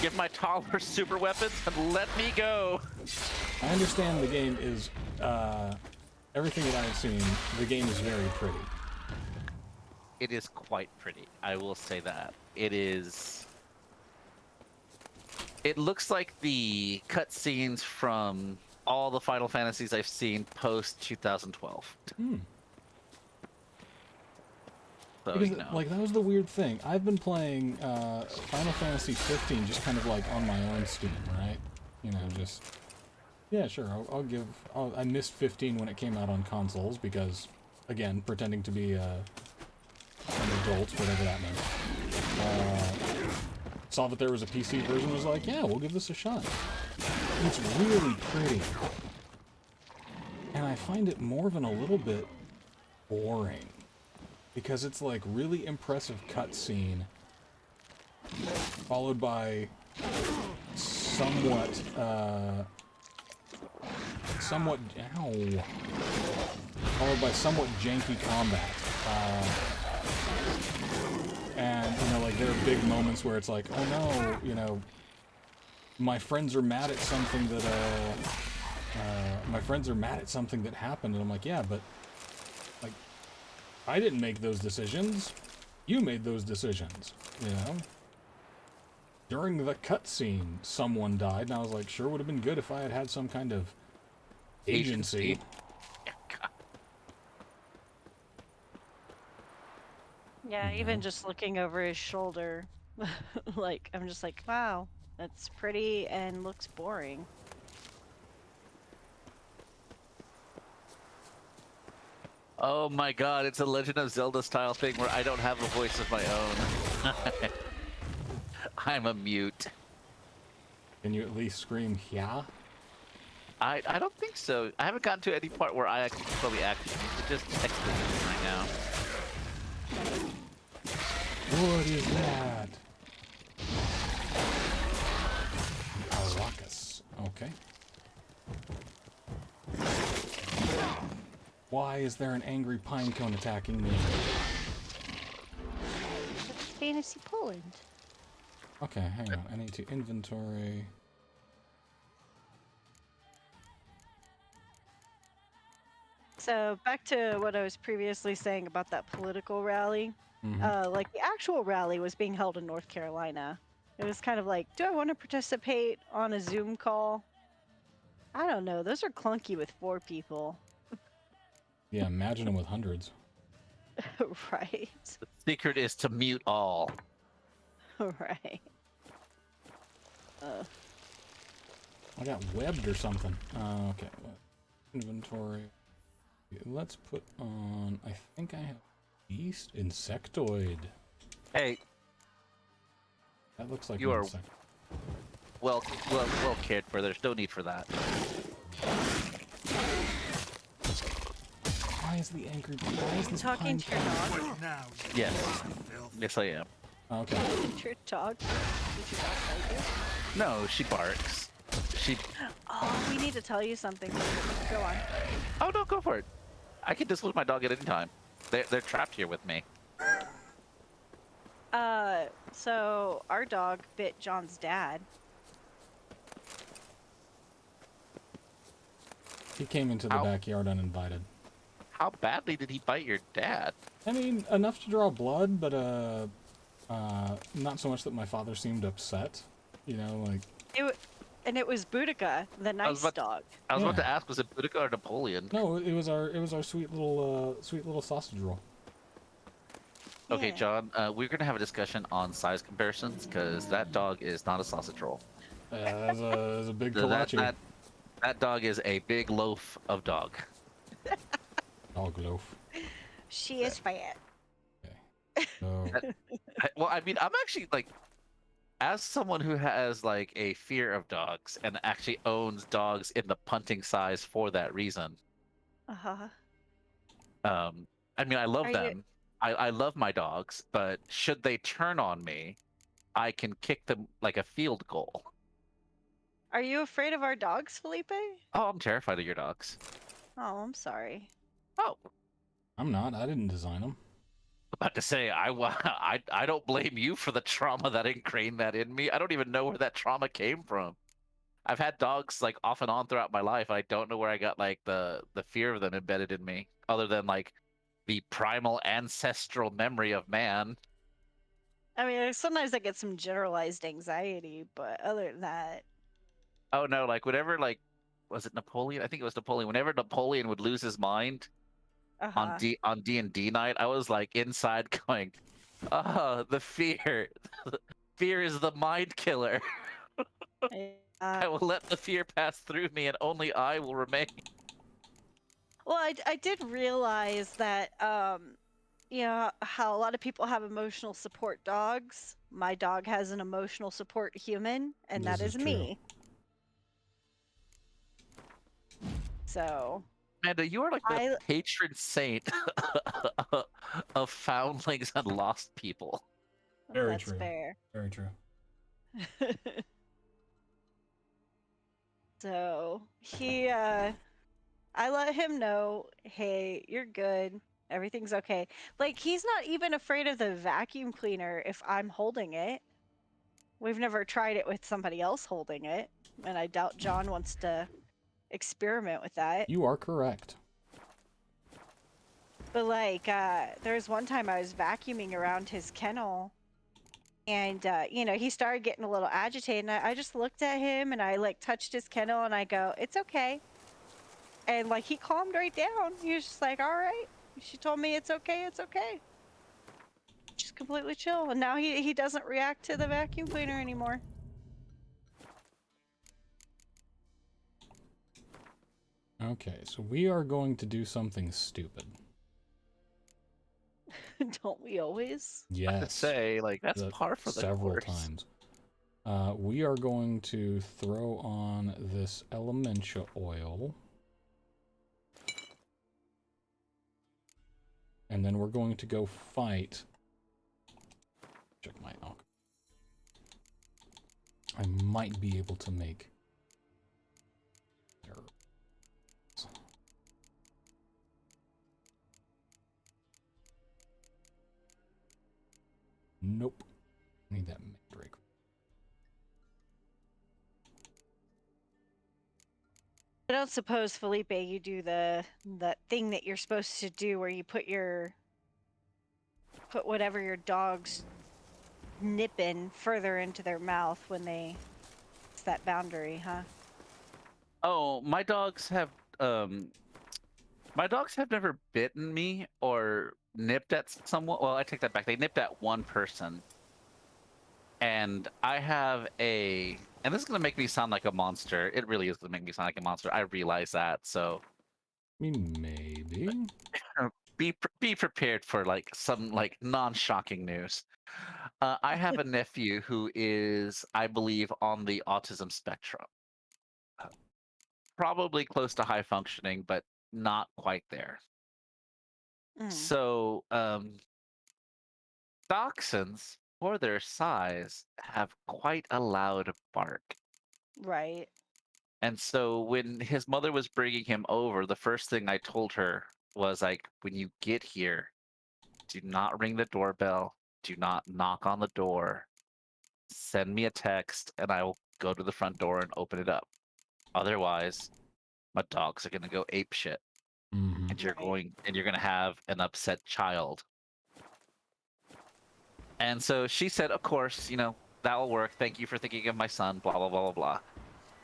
Give my toddler super weapons and let me go. I understand the game is, everything that I've seen, the game is very pretty. It is quite pretty, I will say that. It is... It looks like the cutscenes from all the Final Fantasies I've seen post-2012. So, Because, you know. like, that was the weird thing. I've been playing Final Fantasy 15 just kind of like on my own Steam, right? You know, just... Yeah, sure, I missed 15 when it came out on consoles because, again, pretending to be an adult, whatever that meant. Saw that there was a PC version, was like, yeah, we'll give this a shot. It's really pretty. And I find it Morven a little bit boring. Because it's like really impressive cutscene, followed by somewhat janky combat. And, you know, like, there are big moments where it's like, oh no, you know, my friends are mad at something that, happened, and I'm like, yeah, but, like, I didn't make those decisions. You made those decisions, you know? During the cutscene, someone died, and I was like, sure would have been good if I had had some kind of agency. Yeah, even just looking over his shoulder, like, I'm just like, wow, that's pretty and looks boring. Oh my god, it's a Legend of Zelda style thing where I don't have a voice of my own. I'm a mute. Can you at least scream, yeah? I don't think so. I haven't gotten to any part where I actually probably action. It's just exposition right now. What is that? Aracus. Okay. Why is there an angry pinecone attacking me? Fantasy Poland. Okay, hang on. I need to inventory. So back to what I was previously saying about that political rally. Like the actual rally was being held in North Carolina. It was kind of like, do I want to participate on a Zoom call? I don't know. Those are clunky with 4 people. Yeah, imagine them with hundreds. Right. The secret is to mute all. Right. I got webbed or something. Okay. Inventory. Let's put on. I think I have Beast Insectoid. Hey, That looks like You an are- insect. well cared for. There's no need for that. Why is the angry? Why is this Talking to your pinecone- dog? What now, you Yes. filth? Yes, I am. Okay. Talking to your dog? Did your dog bite you? No, she barks. She. Oh, we need to tell you something. Go on. Oh no, go for it. I can disclose my dog at any time. They're trapped here with me. So our dog bit John's dad. He came into the Ow. backyard uninvited. How badly did he bite your dad? I mean, enough to draw blood, but not so much that my father seemed upset. You know, like And it was Boudica, the nice about- dog. I was about Yeah. to ask, was it Boudica or Napoleon? no, it was our sweet little sausage roll. Okay, Yeah. John, we're gonna have a discussion on size comparisons because that dog is not a sausage roll. As a big So kolache. that dog is a big loaf of dog. Dog loaf. She is fat. So, Well, I mean, I'm actually like, as someone who has like a fear of dogs and actually owns dogs in the punting size for that reason. Uh-huh. I mean, I love Are you- them. I love my dogs, but should they turn on me, I can kick them like a field goal. Are you afraid of our dogs, Felipe? Oh, I'm terrified of your dogs. Oh, I'm sorry. Oh, I'm not. I didn't design them. about to say, I don't blame you for the trauma that ingrained that in me. I don't even know where that trauma came from. I've had dogs like off and on throughout my life. I don't know where I got like the fear of them embedded in me, other than like the primal ancestral memory of man. I mean, sometimes I get some generalized anxiety, but other than that, Oh no, like whenever like was it Napoleon? I think it was Napoleon. Whenever Napoleon would lose his mind on uh-huh. D&D night, I was like inside going, "Ah, the fear. Fear is the mind killer. I will let the fear pass through me and only I will remain." Well, I did realize that, you know, how a lot of people have emotional support dogs. My dog has an emotional support human, and This that is is true. me. So, Amanda, you are like the I- patron saint of foundlings and lost people. Very that's true. fair. Very true. So, I let him know, hey, you're good. Everything's okay. Like, he's not even afraid of the vacuum cleaner if I'm holding it. We've never tried it with somebody else holding it, and I doubt John wants to experiment with that. You are correct. But, like, there was one time I was vacuuming around his kennel, and, you know, he started getting a little agitated, and I just looked at him, and I, like, touched his kennel, and I go, it's okay. And, like, he calmed right down. He was just like, all right. She told me it's okay, it's okay. Just completely chill. And now he doesn't react to the vacuum cleaner anymore. Okay, so we are going to do something stupid. Don't we always? To Yes. say, like, that's par for the Several course. times. We are going to throw on this elemental oil. And then we're going to go fight. Check my alcohol. I might be able to make. Nope. Need that mandrake. I don't suppose, Felipe, you do the thing that you're supposed to do where you put whatever your dog's nipping further into their mouth when it's that boundary, huh? Oh, my dogs have never bitten me or nipped at someone. Well, I take that back. They nipped at one person. And I have and this is gonna make me sound like a monster. It really is gonna make me sound like a monster. I realize that. So I mean, maybe. be prepared for like some like non-shocking news. I have a nephew who is, I believe, on the autism spectrum. Probably close to high functioning, but not quite there. So, dachshunds, for their size, have quite a loud bark. Right. And so when his mother was bringing him over, the first thing I told her was like, when you get here, do not ring the doorbell, do not knock on the door, send me a text, and I will go to the front door and open it up. Otherwise, my dogs are gonna go ape shit. Mm-hmm. And you're Right. gonna have an upset child. And so she said, of course, that'll work. Thank you for thinking of my son, blah, blah, blah, blah, blah.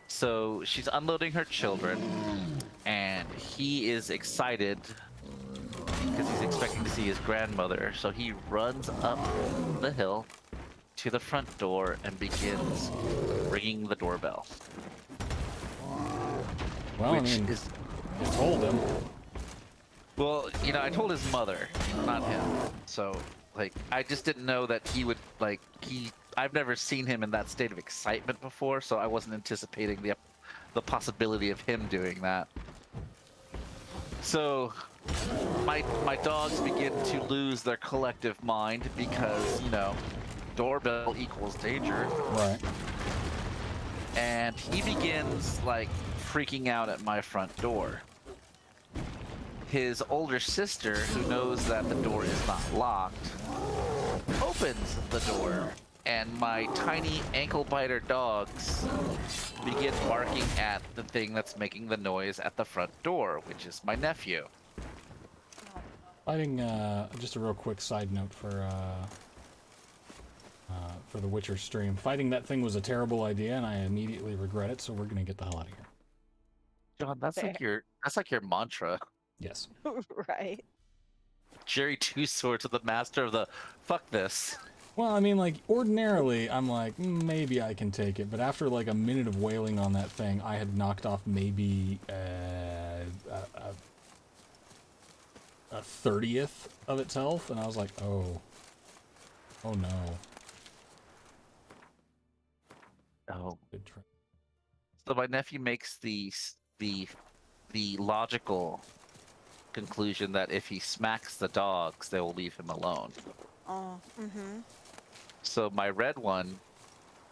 So she's unloading her children, and he is excited because he's expecting to see his grandmother. So he runs up the hill to the front door and begins ringing the doorbell. Well, Which I mean, is... you told him. Well, I told his mother, not him. So, like, I just didn't know that he would, like, I've never seen him in that state of excitement before, so I wasn't anticipating the possibility of him doing that. So, my dogs begin to lose their collective mind because, doorbell equals danger. Right. And he begins, like, freaking out at my front door. His older sister, who knows that the door is not locked, opens the door, and my tiny ankle biter dogs begin barking at the thing that's making the noise at the front door, which is my nephew. Fighting, just a real quick side note for the Witcher stream. Fighting that thing was a terrible idea, and I immediately regret it, so we're gonna get the hell out of here. John, that's Fair. like your mantra. Yes. Right. Jerry Two Swords with the master of the fuck this. Well, I mean, like, ordinarily, I'm like, maybe I can take it, but after, like, a minute of wailing on that thing, I had knocked off maybe a 30th of its health, and I was like, oh no. Oh. Good try. So my nephew makes the logical conclusion that if he smacks the dogs, they will leave him alone. Oh. Mm-hmm. So my red one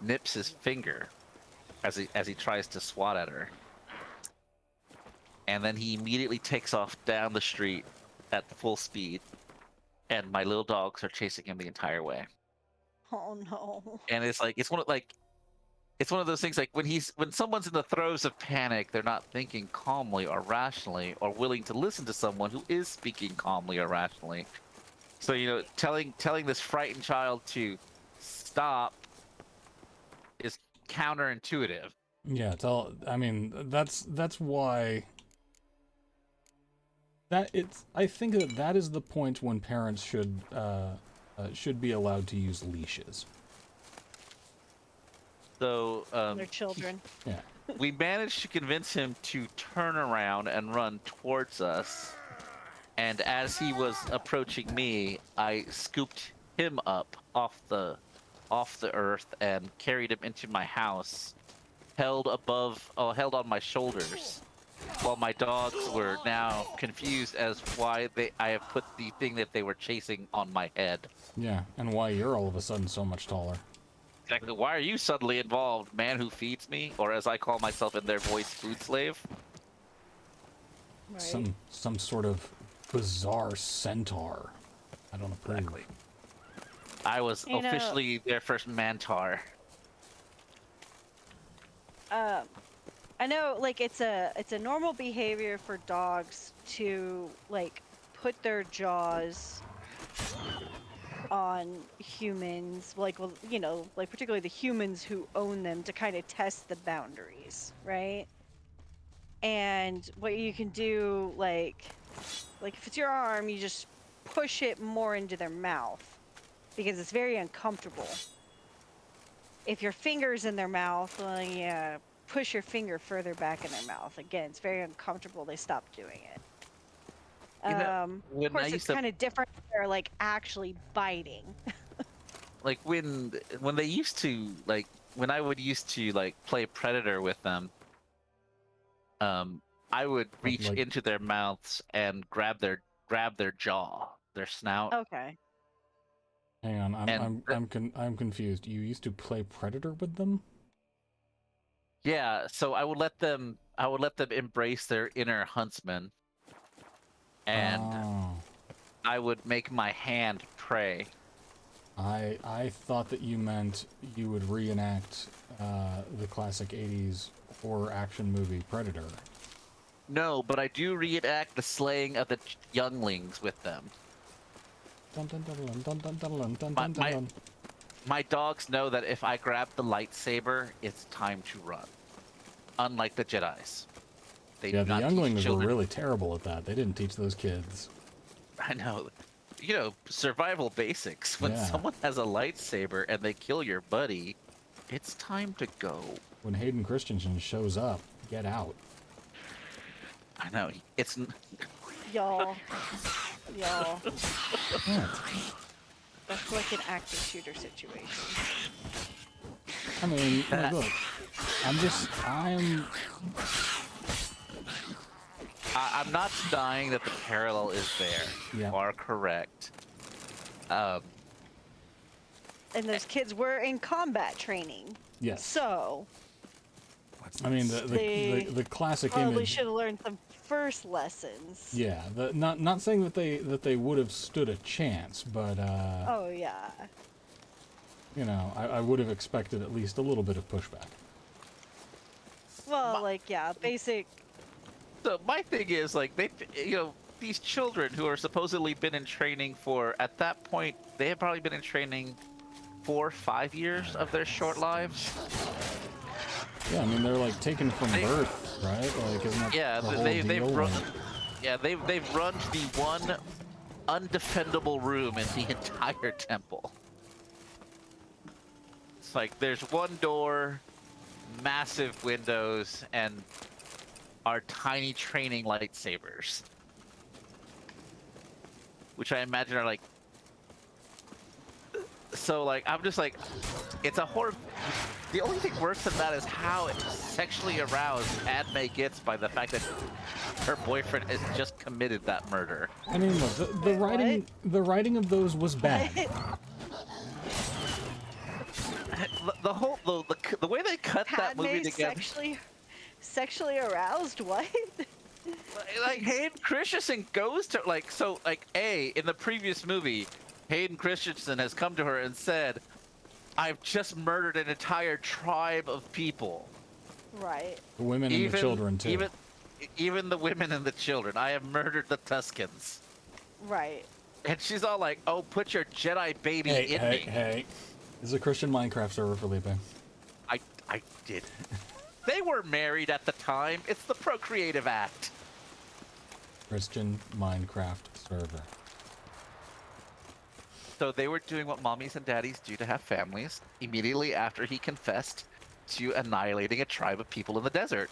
nips his finger as he tries to swat at her. And then he immediately takes off down the street at full speed, and my little dogs are chasing him the entire way. Oh no. And it's one of those things, like when someone's in the throes of panic, they're not thinking calmly or rationally or willing to listen to someone who is speaking calmly or rationally. So, telling this frightened child to stop is counterintuitive. Yeah, I mean, that's why I think that is the point when parents should be allowed to use leashes. So Their children. Yeah. we managed to convince him to turn around and run towards us, And as he was approaching me, I scooped him up off the earth and carried him into my house, held on my shoulders, while my dogs were now confused as why I have put the thing that they were chasing on my head. Yeah, and why you're all of a sudden so much taller. Exactly. Why are you suddenly involved, man who feeds me, or as I call myself in their voice, food slave? Right. Some sort of bizarre centaur. I don't approve. Exactly. I was officially their first mantar. I know, like, it's a normal behavior for dogs to, like, put their jaws on humans, like, well, you know, like, particularly the humans who own them, to kind of test the boundaries, right? And what you can do, like if it's your arm, you just push it more into their mouth because it's very uncomfortable. If your finger's in their mouth, well, yeah, push your finger further back in their mouth. Again, it's very uncomfortable. They stop doing it. You know, Of course, it's kind of different. They're like actually biting. Like when they used to, like, when I would used to like play Predator with them, I would reach into their mouths and grab their jaw, their snout. Okay. Hang on, I'm confused. You used to play Predator with them? Yeah, so I would let them embrace their inner huntsman, and I would make my hand prey. I thought that you meant you would reenact the classic 80s horror action movie Predator. No, but I do reenact the slaying of the younglings with them. My dogs know that if I grab the lightsaber, it's time to run. Unlike the Jedis. Yeah, the younglings were really terrible at that. They didn't teach those kids. I know. You know, survival basics. When someone has a lightsaber and they kill your buddy, it's time to go. When Hayden Christensen shows up, get out. I know. It's... Y'all. That's like an active shooter situation. I mean, look, I'm not denying that the parallel is there. You are correct. And those kids were in combat training. Yes. So... I mean, the classic image... Probably should have learned some first lessons. Yeah, not saying that they would have stood a chance, but oh yeah. You know, I would have expected at least a little bit of pushback. Well, like, yeah, basic. So my thing is, like, these children who are supposedly been in training for, at that point, they have probably been in training 4 or 5 years of their short lives. Yeah, I mean, they're like taken from birth, right? Like, isn't that the whole deal? They've run the one undefendable room in the entire temple. It's like there's one door, massive windows, and our tiny training lightsabers, which I imagine are like. So like, I'm just like, it's a horror. The only thing worse than that is how sexually aroused Padme gets by the fact that her boyfriend has just committed that murder. I mean, look, the writing of those was bad. The way they cut that movie together. Sexually aroused? What? Like Hayden Christensen goes to in the previous movie, Hayden Christensen has come to her and said, I've just murdered an entire tribe of people. Right. The women and the children, too. Even the women and the children. I have murdered the Tuscans. Right. And she's all like, oh, put your Jedi baby in me. Hey. This is a Christian Minecraft server, Felipe. I did. They were married at the time. It's the Procreative Act. Christian Minecraft server. So they were doing what mommies and daddies do to have families immediately after he confessed to annihilating a tribe of people in the desert.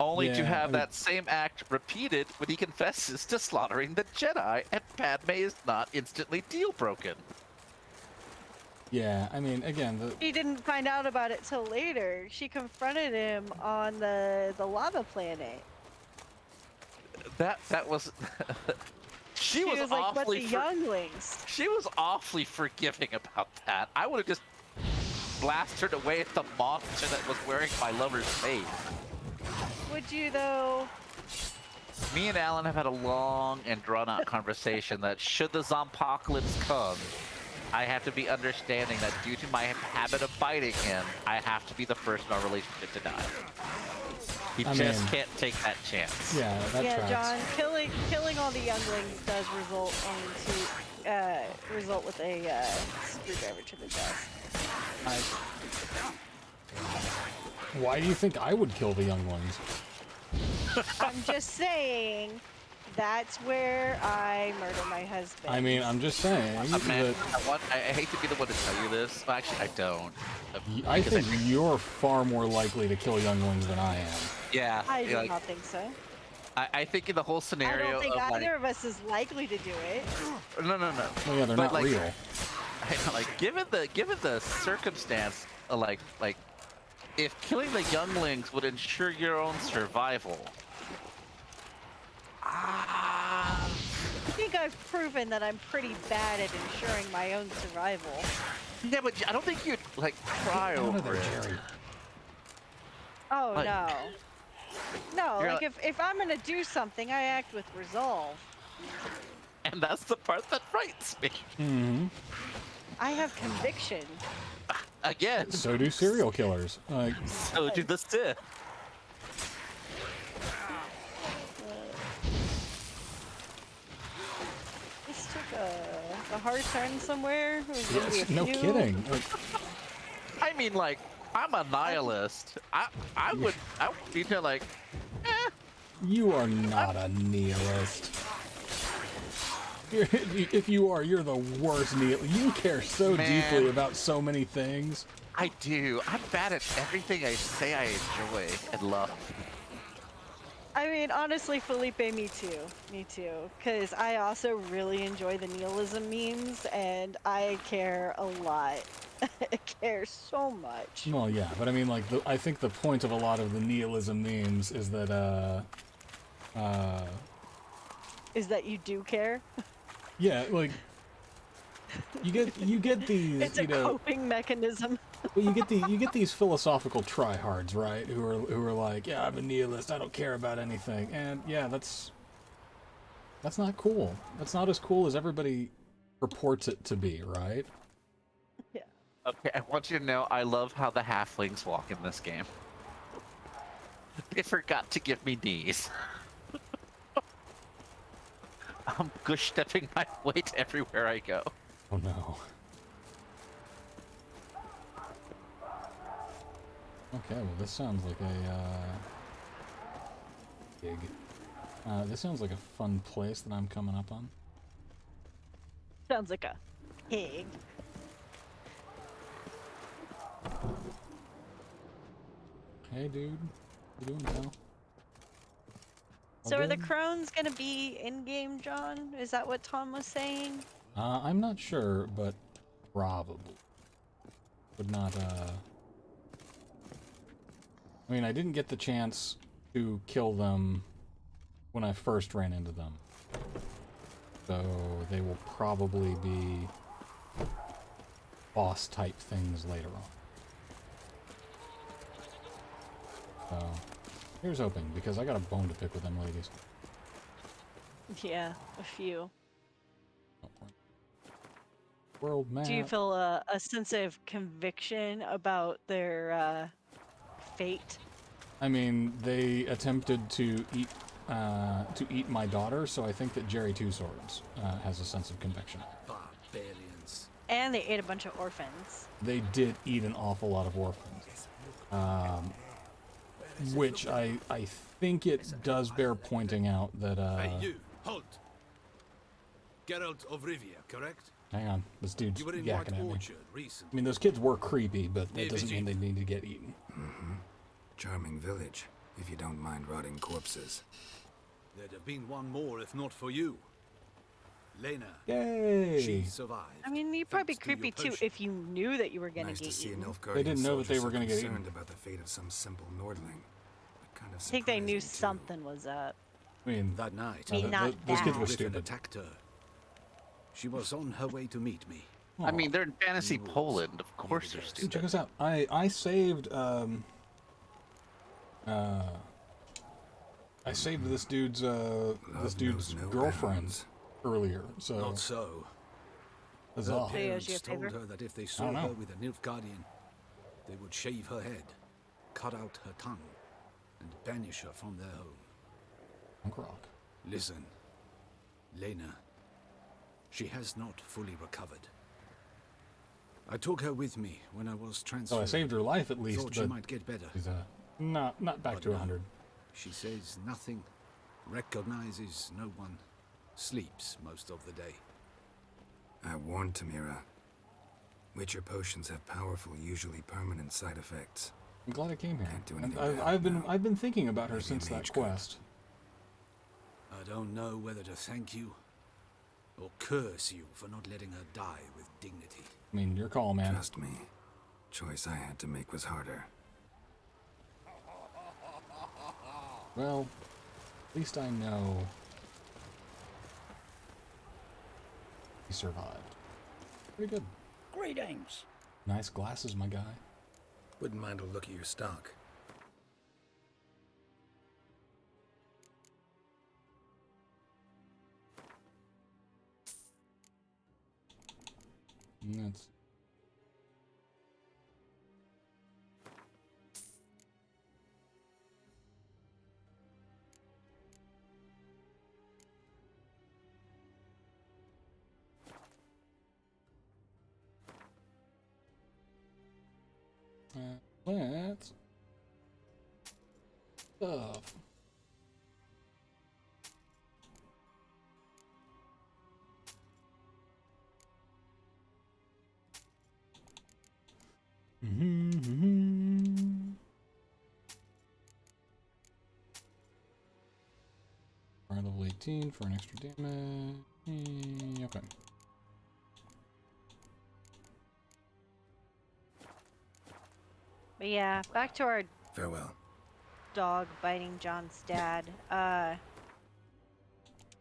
only to Yeah, have I mean- that same act repeated when he confesses to slaughtering the Jedi, and Padme is not instantly deal broken. Yeah, I mean, again, He didn't find out about it till later. She confronted him on the lava planet. That was she She was was like, "But awfully the younglings." she was awfully forgiving about that. I would have just blasted away at the monster that was wearing my lover's face. Would you though? Me and Alan have had a long and drawn-out conversation that should the zompocalypse come, I have to be understanding that due to my habit of biting him, I have to be the first in our relationship to die. He I just mean- can't take that chance. yeah, that Yeah, tracks. John, killing all the younglings does result with a screwdriver to the chest. Why do you think I would kill the younglings? I'm just saying, that's where I murder my husband. I mean, I'm just saying Man, that I hate to be the one to tell you this. Well, actually, I don't. I Because think you're far more likely to kill younglings than I am. Yeah, I do like, not think so. I think in the whole I scenario don't think of either of us is likely to do it. no. Well, yeah, they're But, not like, real. Like given the circumstance, like if killing the younglings would ensure your own survival. I think I've proven that I'm pretty bad at ensuring my own survival. Yeah, but I don't think you'd like cry Out of over there, it. Jerry. Oh Like- no. No, You're like if I'm gonna do something, I act with resolve. And that's the part that frightens me. Mm-hmm. I have conviction. Again, So do serial killers. Like, so do the Sith. This took a hard turn somewhere. There's gonna be a no few- kidding. Like, I mean, like, I'm a nihilist. I would be to like, you are not a nihilist. If you are, you're the worst nihilist. You care so Man. deeply about so many things. I do. I'm bad at everything I say I enjoy and love. I mean, honestly, Felipe, me too. Me too. Because I also really enjoy the nihilism memes, and I care a lot. I care so much. Well, yeah, but I mean, like, I think the point of a lot of the nihilism memes is that, Is that you do care? yeah, like, you get these, It's a you know, coping mechanism. well, you get these philosophical tryhards, right? Who are like, yeah, I'm a nihilist. I don't care about anything, and yeah, that's not cool. That's not as cool as everybody purports it to be, right? Yeah. Okay, I want you to know I love how the halflings walk in this game. They forgot to give me knees. I'm gush stepping my weight everywhere I go. Oh no. Okay, well this sounds like a gig. This sounds like a fun place that I'm coming up on. Sounds like a pig. Hey dude, you doing well? So All are the good? crones gonna be in-game, John? Is that what Tom was saying? I'm not sure, but probably. Would not, I mean, I didn't get the chance to kill them when I first ran into them. So they will probably be boss-type things later on. So, here's hoping, because I got a bone to pick with them ladies. Yeah, a few. World map. Do you feel a sense of conviction about their fate? I mean, they attempted to eat my daughter, so I think that Jerry Two Swords has a sense of conviction. Barbarians. And they ate a bunch of orphans. They did eat an awful lot of orphans, which I think it does bear pointing out that. Hey, you, halt! Geralt of Rivia, correct? Hang on, this dude's You were in yakking White at me. Orchard I recently. mean, those kids were creepy, but that Yeah, doesn't mean they need to get eaten. Charming village. if you don't mind rotting corpses. There'd have been one more if not for you. Lena. Yay! She survived. I mean, you'd probably be thanks to your creepy too potion. if you knew that you were gonna Nice to get see eaten. an Nilfgaardian They didn't know that soldier they were so gonna get eaten. concerned about the fate of some simple Nordling. But kind of I think they knew surprising, too. something was up. I mean, That night, I mean, not those kids that. were Griffin stupid. attacked her. She was on her way to meet me. I mean, they're in fantasy Rules. Poland. Of course they're Dude, Dude, stupid. check this out. I saved this dude's Love knows no girlfriend bounds. earlier. So Not so. Her huzzah. Hey, is she a parents told favor? her that if they I saw don't know. her with a Nilfgaardian, they would shave her head, cut out her tongue, and banish her from their home. Punk rock. Listen, Lena, she has not fully recovered. I took her with me when I was transferred. So I saved her life at least, Thought she but might get better. she's not back But to no. 100. She says nothing, recognizes no one, sleeps most of the day. I warned Tamira. Witcher potions have powerful, usually permanent side effects. I'm glad I came here. Can't do And anything to help now. I've been thinking about her Maybe a since that mage could. quest. I don't know whether to thank you or curse you for not letting her die with dignity. I mean, your call, man. Trust me, choice I had to make was harder. Well, at least I know he survived. Pretty good. Greetings. Nice glasses, my guy. Wouldn't mind a look at your stock. And that's let's stuff. For level 18 for an extra damage. Okay. But yeah, back to our Farewell. dog biting John's dad.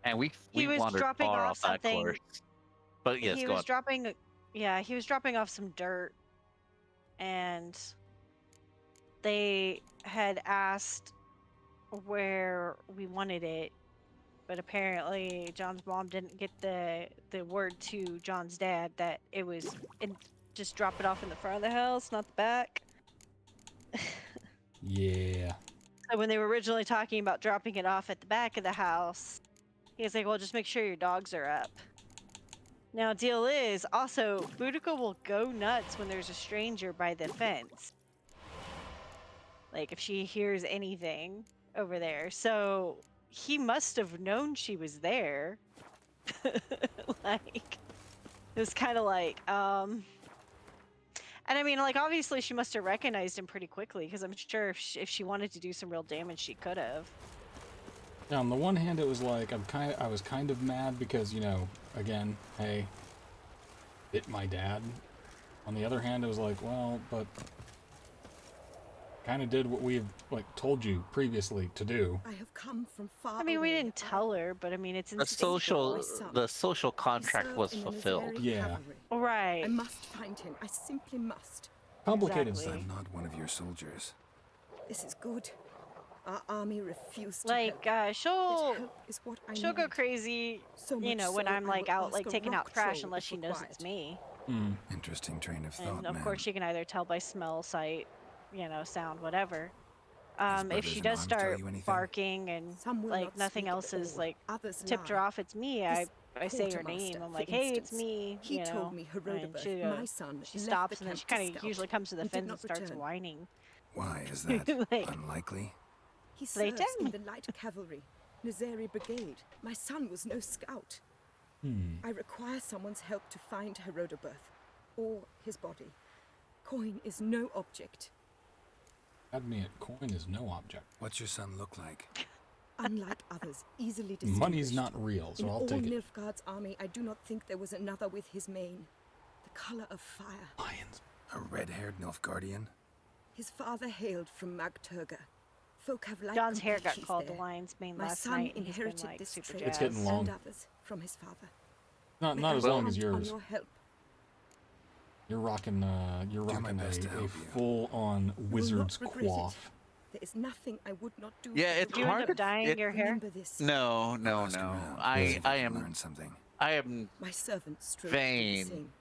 And we He was wandered dropping far off off that something. course. But yes, he go was on. dropping, yeah, he was dropping off some dirt, and they had asked where we wanted it, but apparently John's mom didn't get the word to John's dad that it was just drop it off in the front of the house, not the back. Yeah. So when they were originally talking about dropping it off at the back of the house, he was like, well, just make sure your dogs are up. Now, deal is, also, Boudica will go nuts when there's a stranger by the fence. Like, if she hears anything over there. So, he must have known she was there. Like, it was kind of like, And I mean, like, obviously she must have recognized him pretty quickly, because I'm sure if she wanted to do some real damage, she could have. Yeah, on the one hand, it was like I was kind of mad because, you know, again, hey, bit my dad. On the other hand, it was like, well, but kind of did what we have like told you previously to do. I have come from far I mean, we away. didn't tell her, but I mean, it's The instinctual. social contract was fulfilled. Yeah. Right. I must find him. I simply must. Complicated Exactly. I'm not one of your soldiers. This is good. Our army refused to Like, help. she'll Yet help is what I she'll go need. crazy, So you much know, when so I'm I like will out, like ask a taking out rock trash, troll unless if she knows it's required. me. Hmm. Interesting train of thought, And of man. course, she can either tell by smell, sight, you know, sound, whatever. If brothers she in does arms tell start you anything? barking and Some will like not nothing speak at else is all. like Others tipped her lie. off, it's me. This I say her quartermaster, name. I'm for like, hey, it's instance, me. He you know, told me and Herodotus, she, my son, she left stops the and then she camp to kind of scout usually comes to the and did fence and not starts return. whining. Why is that? Like- Unlikely? He They serves tell in me. the light cavalry, Tsundere brigade. My son was no scout. I require someone's help to find Herodotus, or his body. Coin is no object. Cadmium coin is no object. What's your son look like? Unlike others, easily distinguished. Money's not real, so In I'll all take it. Nilfgaard's army, I do not think there was another with his mane. The color of fire. Lions. A red-haired Nilfgaardian? His father hailed from Magturga. Folk have like John's hair got complexions called the there. lion's mane My last son night, and he's been inherited like this super trait. It's getting long. And others from his father. Not I as long as count on yours. your help. You're rocking my best to a help you. full-on regret wizard's it. coif. There is nothing I would not do. Yeah, for it's the You world. end hard up dyeing your hair? Remember this. No, no, Ask no. around. I See if you can am learn something. My servants strove vain. to do the same. I drank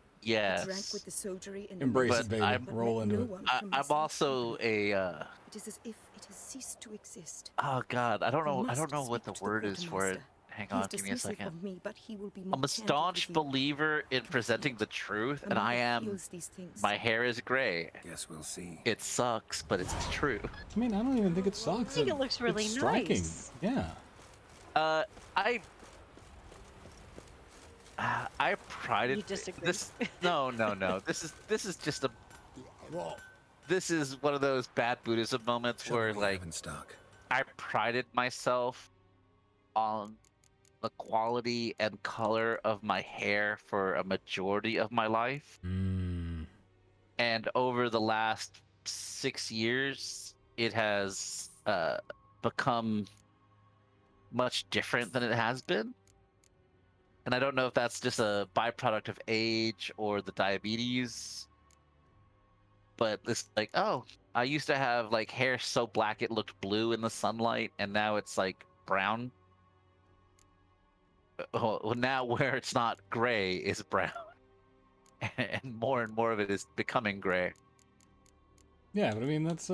Yes. with the soldiery and Embrace But it, baby. I'm- Roll let into no it. one from I'm myself also company. a. It is as if it has ceased to exist. Oh God, I don't You know. I must don't know what the speak to word is for it. quartermaster. Hang He is on, give me a dismissive second. of me, but he will be I'm more a candid staunch with you. believer in can presenting feel the it. truth, A and I mother am. feels these things. My hair is gray. Guess we'll see. It sucks, but it's true. I mean, I don't even think it sucks. I think it looks really it's striking. nice. Yeah. I prided You disagree. this. No, no, no. This is just a. This is one of those bad Buddhism moments Show where me what you like have in stock. I prided myself on the quality and color of my hair for a majority of my life. Mm. And over the last 6 years, it has become much different than it has been. And I don't know if that's just a byproduct of age or the diabetes. But it's like, oh, I used to have like hair so black it looked blue in the sunlight, and now it's like brown. Well, now where it's not gray is brown, and more of it is becoming gray. Yeah, but I mean, that's,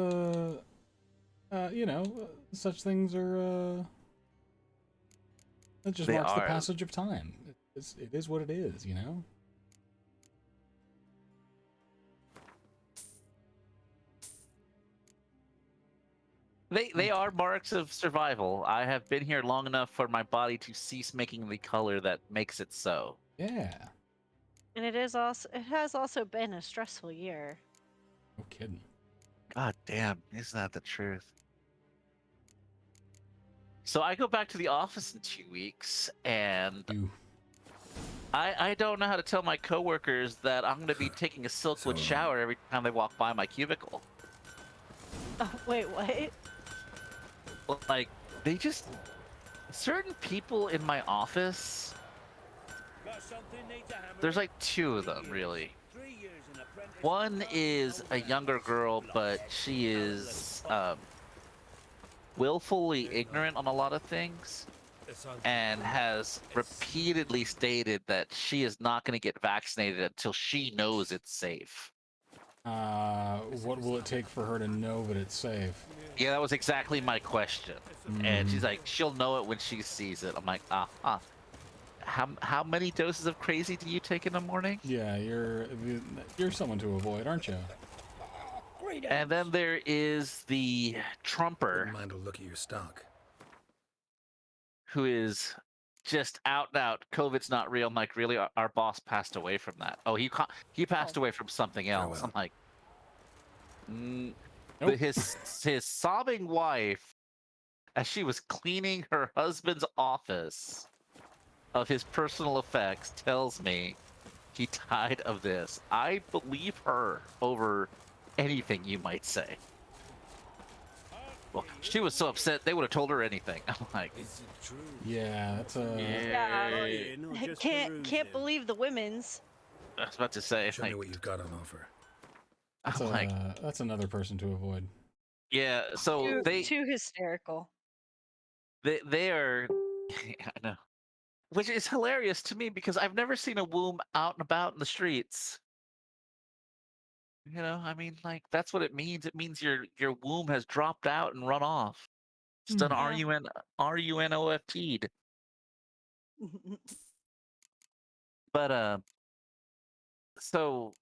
such things are, that just They marks the are. passage of time. It is what it is, you know? They are marks of survival. I have been here long enough for my body to cease making the color that makes it so. Yeah. And it has also been a stressful year. No kidding. God damn, isn't that the truth? So I go back to the office in 2 weeks, and You. I don't know how to tell my coworkers that I'm going to be taking a silkwood shower every time they walk by my cubicle. Oh, wait, what? Like, they just... Certain people in my office... There's like 2 of them, really. One is a younger girl, but she is willfully ignorant on a lot of things, and has repeatedly stated that she is not going to get vaccinated until she knows it's safe. What will it take for her to know that it's safe? Yeah, that was exactly my question. And she's like, she'll know it when she sees it. I'm like, uh-huh. How many doses of crazy do you take in the morning? Yeah, you're someone to avoid, aren't you? And then there is the Trumper, Wouldn't mind a look at your stock. who is just out and out. COVID's not real. I'm like, really? Our boss passed away from that. Oh, he passed away from something else. Farewell. I'm like, Nope. but his sobbing wife, as she was cleaning her husband's office of his personal effects, tells me he died of this. I believe her over anything you might say. Well, she was so upset they would have told her anything. I'm like, Yeah, that's a. Yeah. Can't believe the women's. I was about to say, Show me like, what you've got on offer. That's, I'm like, that's another person to avoid. yeah. So Too hysterical. they are, I know, which is hilarious to me because I've never seen a womb out and about in the streets. You know, I mean, like, that's what it means. It means your womb has dropped out and run off. It's done Yeah. RUNOFT'd. But so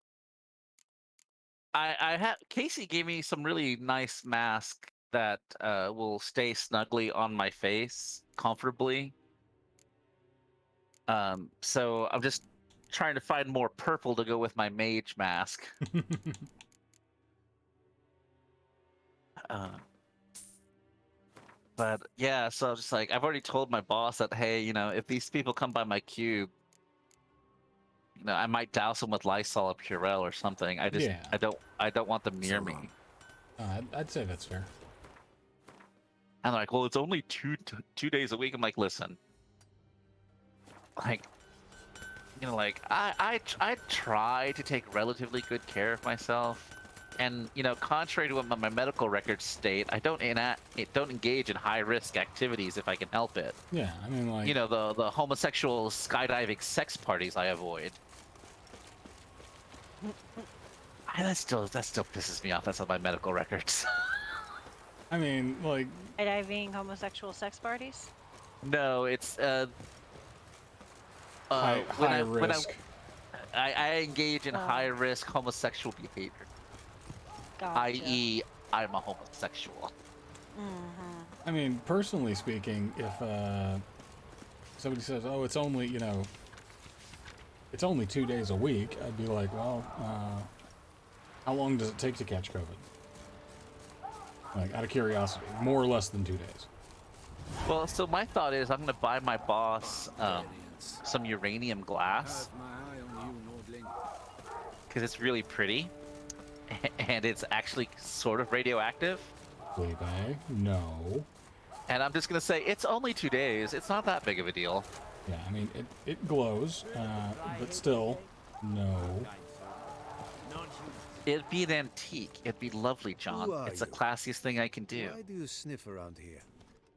I had Casey gave me some really nice mask that will stay snugly on my face comfortably. So I'm just trying to find more purple to go with my mage mask. But yeah, so I was just like, I've already told my boss that, hey, if these people come by my cube, I might douse them with Lysol or Purell or something. Yeah. I don't want them near So me. long. I'd say that's fair. And they're like, well, it's only 2 days a week. I'm like, listen, like, I try to take relatively good care of myself, and contrary to what my medical records state, I don't engage in high risk activities if I can help it. Yeah, I mean, like, The homosexual skydiving sex parties I avoid. That still pisses me off. That's on my medical records. I mean, like, Skydiving, homosexual sex parties? No, it's high risk. I engage in high risk homosexual behavior, Gotcha. i.e., I'm a homosexual. I mean, personally speaking, if somebody says, "Oh, it's only it's only 2 days a week," I'd be like, "Well, how long does it take to catch COVID?" Like, out of curiosity, more or less than 2 days. Well, so my thought is I'm going to buy my boss some uranium glass Have my eye on you, Nordling. because it's really pretty and it's actually sort of radioactive. Fleabag, no. And I'm just going to say it's only 2 days. It's not that big of a deal. Yeah, I mean, it glows, but still, no. It'd be an antique. It'd be lovely, John. Who are It's the you? classiest thing I can do. Why do you sniff around here?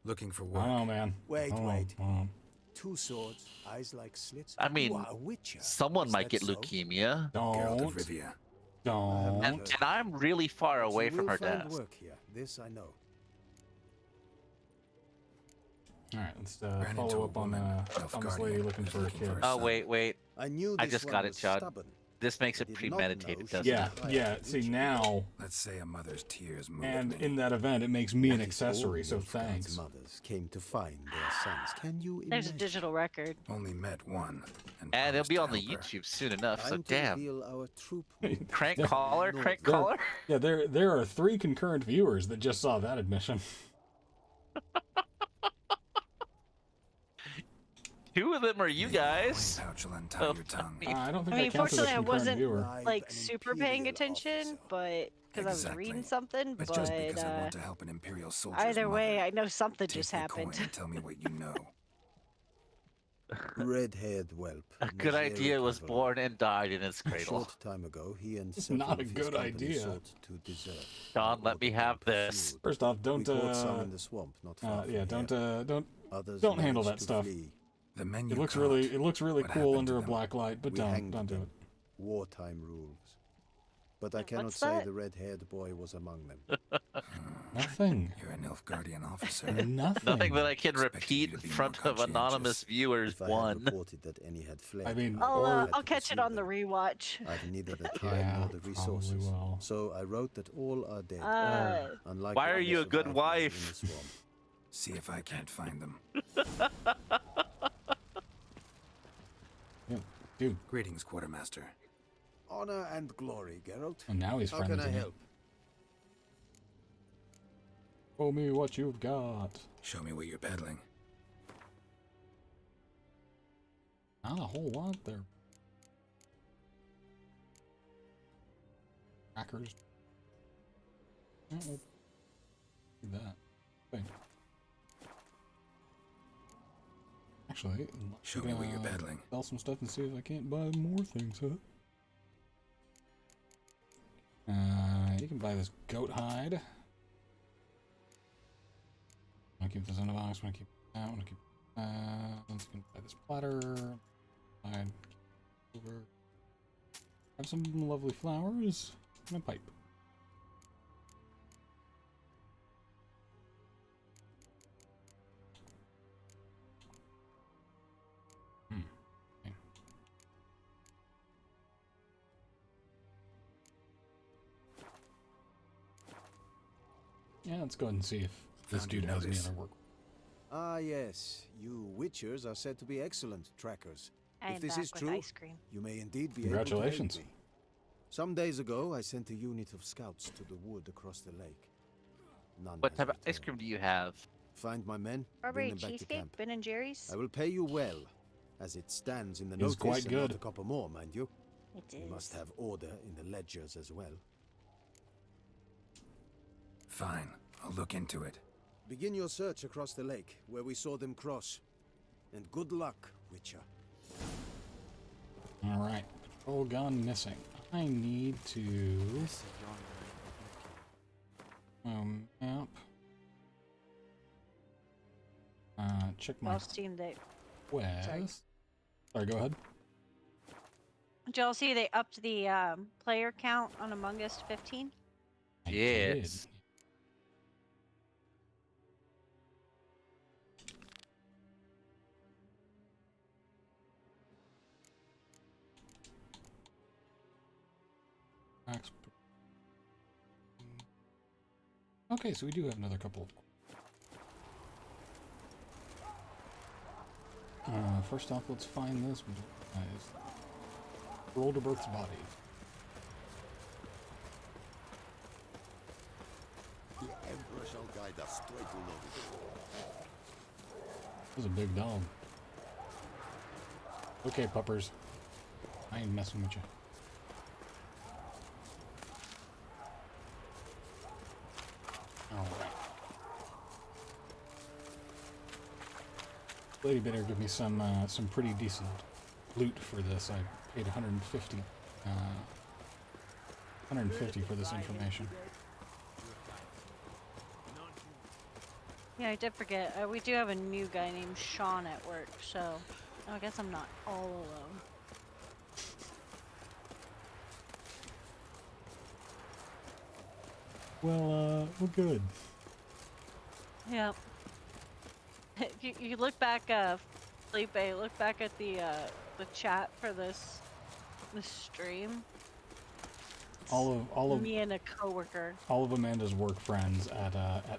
Looking for I work. don't know, man. Wait, I don't know, wait. I don't know. 2 swords, eyes like slits. I mean, you are a witcher. Someone Is might that get so? leukemia. Geralt of Don't. Rivia. Don't. And I'm really far But away you from will her find desk. work here. This I know. Alright, let's Ran into follow a up on woman, this Nilfgaardian, lady looking who's for a looking kid. for a Oh, son. wait. I knew I this just one got it, was John. stubborn. This makes it I did not premeditated, know doesn't she Yeah, was yeah. a See, witcher. now, Let's say a mother's tears moved and me. in that event, it makes me an What if all accessory, so Nilfgaard's thanks. mothers came to find their sons. Can you There's a imagine? digital record. Only met one. And it'll promised be to on the help her. YouTube soon enough, so Time to damn. reveal our troop. Crank Yeah. caller, crank There- caller. Yeah, there are 3 concurrent viewers that just saw that admission. 2 of them are you Maybe a guys. coin pouch will untie Oh, your tongue. I don't think I mean, that counts as a fortunately, I concurrent wasn't viewer. Live like an super paying imperial attention, officer. but because I was Exactly. reading something. It's But just because I want to help an imperial soldier's either way, mother. I know something Take just the happened. coin and tell me what you know. Red-haired whelp. A good Nazeri idea was Cavalry. born and died in its A cradle. short time ago, he and It's several not a of his good company idea. sought to desert. John, in let me order to have be this. pursued. First off, We don't caught some in the swamp, not far from yeah, here. don't Others don't handle managed that to stuff. flee. The men It you looks caught, really what cool happened under to a them? black light, but We don't hanged do them. it. Wartime rules. But I cannot What's say that? the red-haired boy was among them. Nothing. You're a Nilfgaardian officer. Nothing. Nothing that I can Expected repeat you in to be front more of anonymous conscientious. viewers. If I had One. reported that any had fled, I mean, I'll or- had to I'll catch it pursue on the them. rewatch. I've neither the time Yeah, nor the probably resources. will. So I wrote that all are dead. Unlike Why the are you others a good survived lying in wife? the swamp. See if I can't find them. Yeah, dude, Greetings, Quartermaster. Honor and glory, Geralt. and now he's How friendly can to I me. help? Show me what you've got. Show me what you're peddling. Not a whole lot there. Crackers. Yeah, we'll do that. Wait. Actually, Show me what you're peddling. sell some stuff and see if I can't buy more things, huh? You can buy this goat hide. I'm gonna keep this in the box. I'm gonna keep that. I'm gonna keep let's go buy this platter. Hide. Over. Have some lovely flowers and a pipe. Okay. Yeah, let's go ahead and see if this Found your dude has any notice. other work. Ah, yes. You witchers are said to be excellent trackers. I am If this back is with true, ice cream. you may indeed be Congratulations. able to help me. Some days ago, I sent a unit of scouts to the wood across the lake. None What has type of ice returned. cream do you have? Find my men, bring Strawberry them back to cheesecake, camp. Ben and Jerry's. I will pay you well, as it stands in the Is notice, quite and not good. a couple more, mind you. It We must is. have order in the ledgers as well. Fine, I'll look into it. Begin your search across the lake, where we saw them cross. And good luck, Witcher. Alright. Patrol gun missing. I need to... map. Check my Y'all seen they? quest. Sorry, go ahead. Did y'all see they upped the player count on Among Us to 15? I Yes. did. Max. Okay, so we do have another couple of... first off, let's find this. Rolderberth's body. The Emperor shall guide us straight to Lodi. That was a big dog. Okay, puppers. I ain't messing with you. Alright. Lady better give me some pretty decent loot for this. I paid 150 for this information. Yeah, I did forget. We do have a new guy named Sean at work, so I guess I'm not all alone. Well, we're good. Yep. You look back, Felipe, look back at the chat for this stream. All of Me and a coworker. all of Amanda's work friends at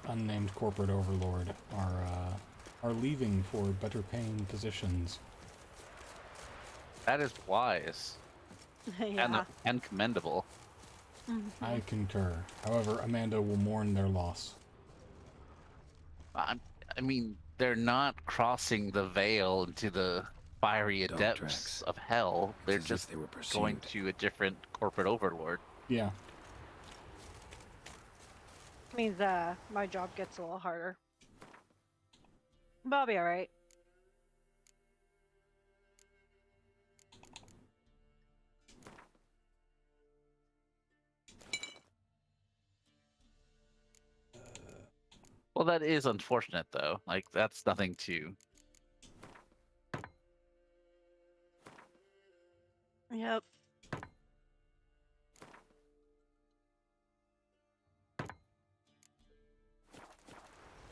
unnamed corporate overlord are leaving for better paying positions. That is wise Yeah. and commendable. I concur. However, Amanda will mourn their loss. I mean, they're not crossing the veil into the fiery Dog depths tracks. of hell. They're It's as if just they were going pursued. to a different corporate overlord. Yeah. Means my job gets a little harder. But I'll be alright. Well, that is unfortunate, though. Like, that's nothing to... Yep.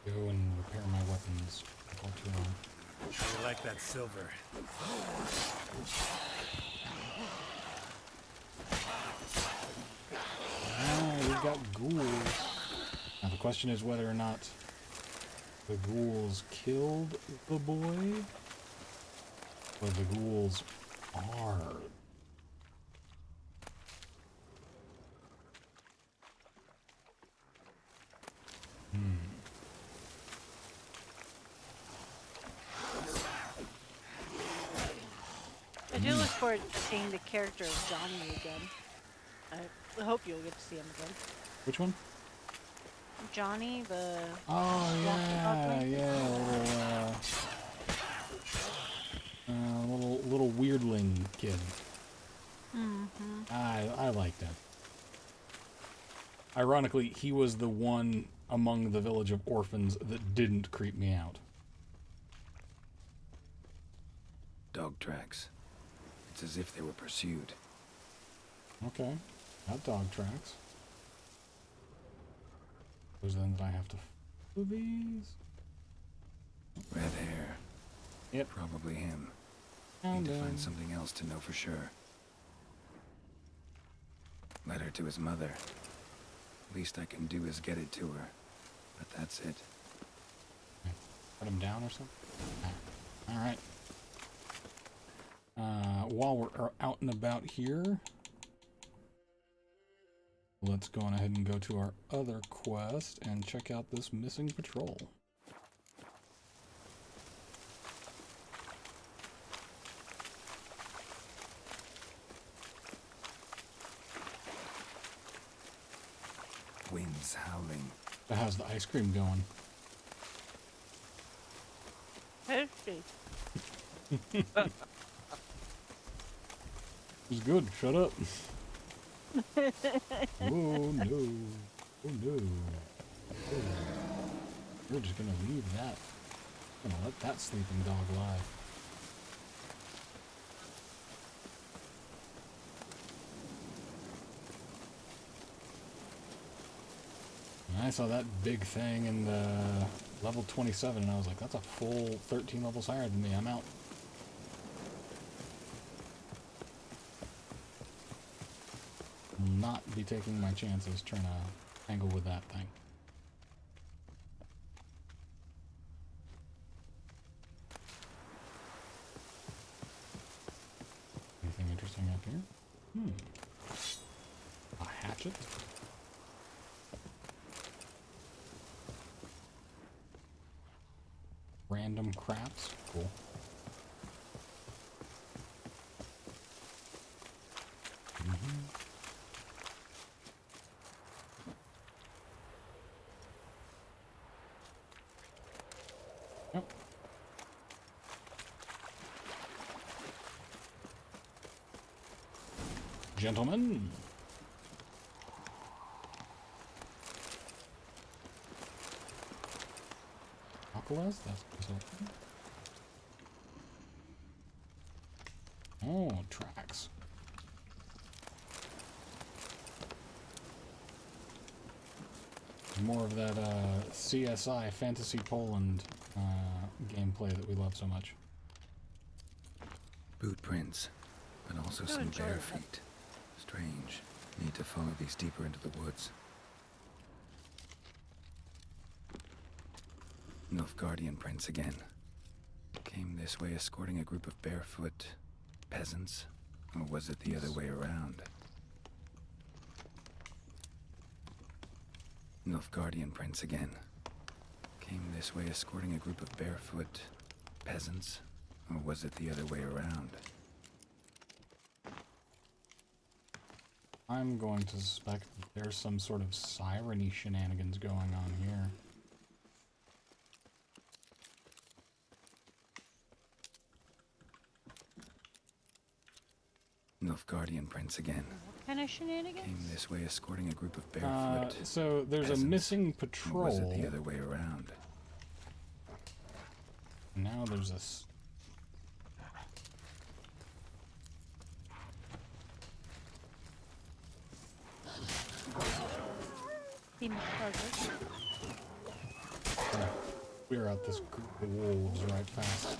Go and repair my weapons before too long. I like that silver. Ah, we've got ghouls. Now the question is whether or not the ghouls killed the boy, or the ghouls are. I do look forward to seeing the character of Johnny again. I hope you'll get to see him again. Which one? Johnny, the Oh yeah, walkie-talkie? yeah, little weirdling kid. Mm-hmm. I liked him. Ironically, he was the one among the village of orphans that didn't creep me out. Dog tracks. It's as if they were pursued. Okay, got dog tracks. Suppose then that I have to follow these. Red hair. Yep. Probably him. Found Need to him. find something else to know for sure. Letter to his mother. Least I can do is get it to her. But that's it. Put him down or something? Alright. While we're out and about here, Let's go on ahead and go to our other quest and check out this missing patrol. Winds howling. How's the ice cream going? Tasty. It's good. Shut up. Oh no. Oh no. Oh. We're just gonna leave that. Gonna let that sleeping dog lie. And I saw that big thing in the level 27 and I was like, that's a full 13 levels higher than me. I'm out. Will not be taking my chances trying to angle with that thing. Anything interesting up here? A hatchet? Random craps? Cool. Yep. Gentlemen. Aqualas? That's open. Oh, tracks. More of that CSI Fantasy Poland gameplay that we love so much. Boot prints, but also some bare feet. Strange. Need to follow these deeper into the woods. Nilfgaardian prints again. Came this way escorting a group of barefoot peasants? Or was it the other way around? Nilfgaardian prints again. Came this way escorting a group of barefoot peasants? Or was it the other way around? I'm going to suspect that there's some sort of siren-y shenanigans going on here. Nilfgaardian prints again. What kind of shenanigans? Came this way escorting a group of barefoot So there's peasants. a missing Or patrol. was it the other way around? Now there's a... Seems puzzled. Clear out this group of wolves right fast.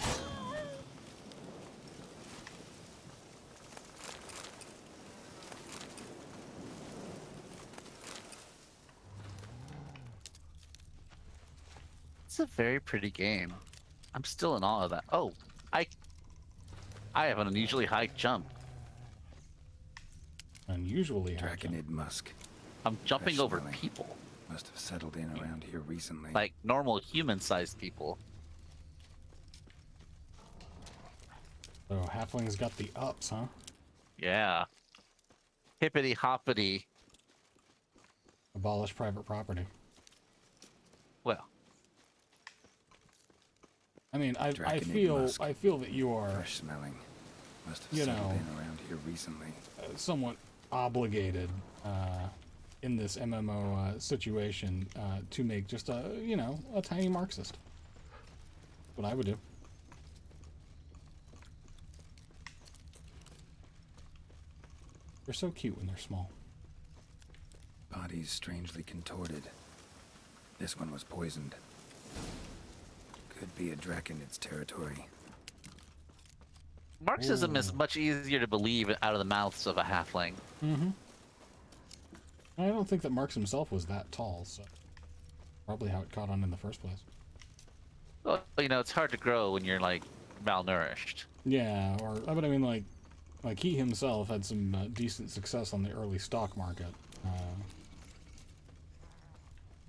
It's a very pretty game. I'm still in awe of that. Oh, I have an unusually high jump. Unusually high jump. Draconid musk. I'm jumping over Fresh smelling. people. Must have settled in around here recently. Like normal human-sized people. So halflings got the ups, huh? Yeah. Hippity hoppity. Abolish private property. Well, I mean, I Draconid musk. feel that you are Fresh smelling. Must have You settled know. in around here recently. somewhat obligated in this MMO situation to make just a, you know, a tiny Marxist. What I would do. They're so cute when they're small. Bodies strangely contorted. This one was poisoned. Could be a Draconid's territory. Marxism is much easier to believe out of the mouths of a halfling. Mm-hmm. I don't think that Marx himself was that tall, so probably how it caught on in the first place. Well, you know, it's hard to grow when you're like malnourished. Yeah, or but I mean, like he himself had some decent success on the early stock market.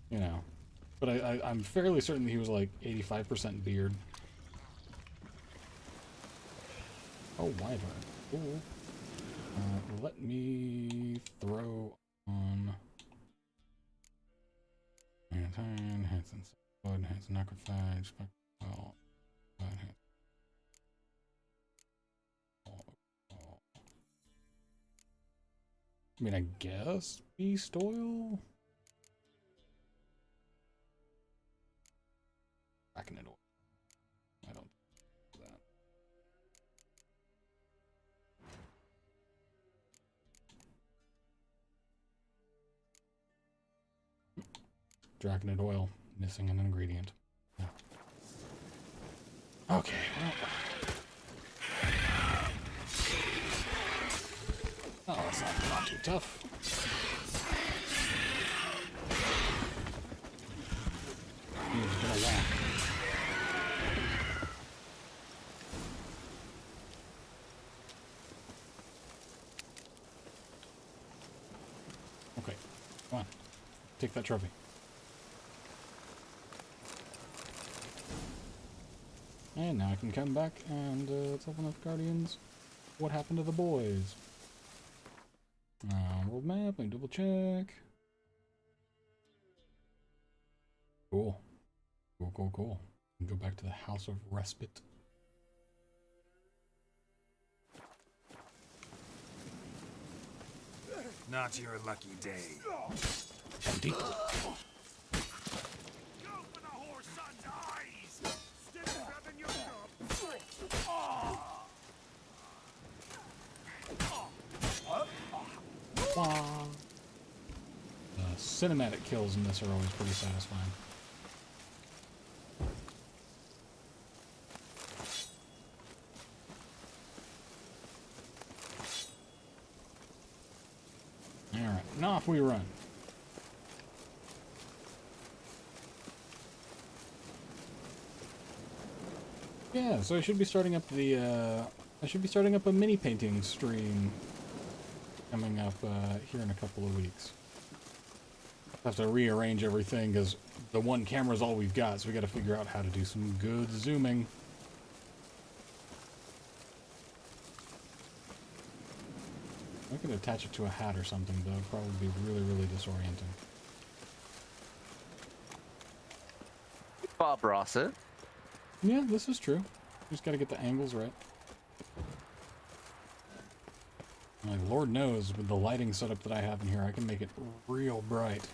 You know. But I'm fairly certain that he was like 85% beard. Oh, wyvern. Cool. Let me throw on... Hands inside, hands necrophages, well, I mean, I guess beast oil? Arachnid oil. I don't do that. Arachnid oil, missing an ingredient. Yeah. Okay, well. Oh, that's not too tough. He's gonna whack. Okay, come on. Take that trophy. And now I can come back and let's open up Guardians. What happened to the boys? World map, let me double check. Cool. Cool. Go back to the House of Respite. Not your lucky day. Empty. Go for the whore's son's eyes! Still grabbing your Wow. Cinematic kills in this are always pretty satisfying. Alright, and off we run. Yeah, so I should be starting up the, a mini painting stream coming up here in a couple of weeks. I have to rearrange everything because the one camera is all we've got, so we got to figure out how to do some good zooming. I could attach it to a hat or something, though. It'd probably be really, really disorienting. Bob Ross it. Yeah, this is true. Just got to get the angles right. Like, Lord knows, with the lighting setup that I have in here, I can make it real bright.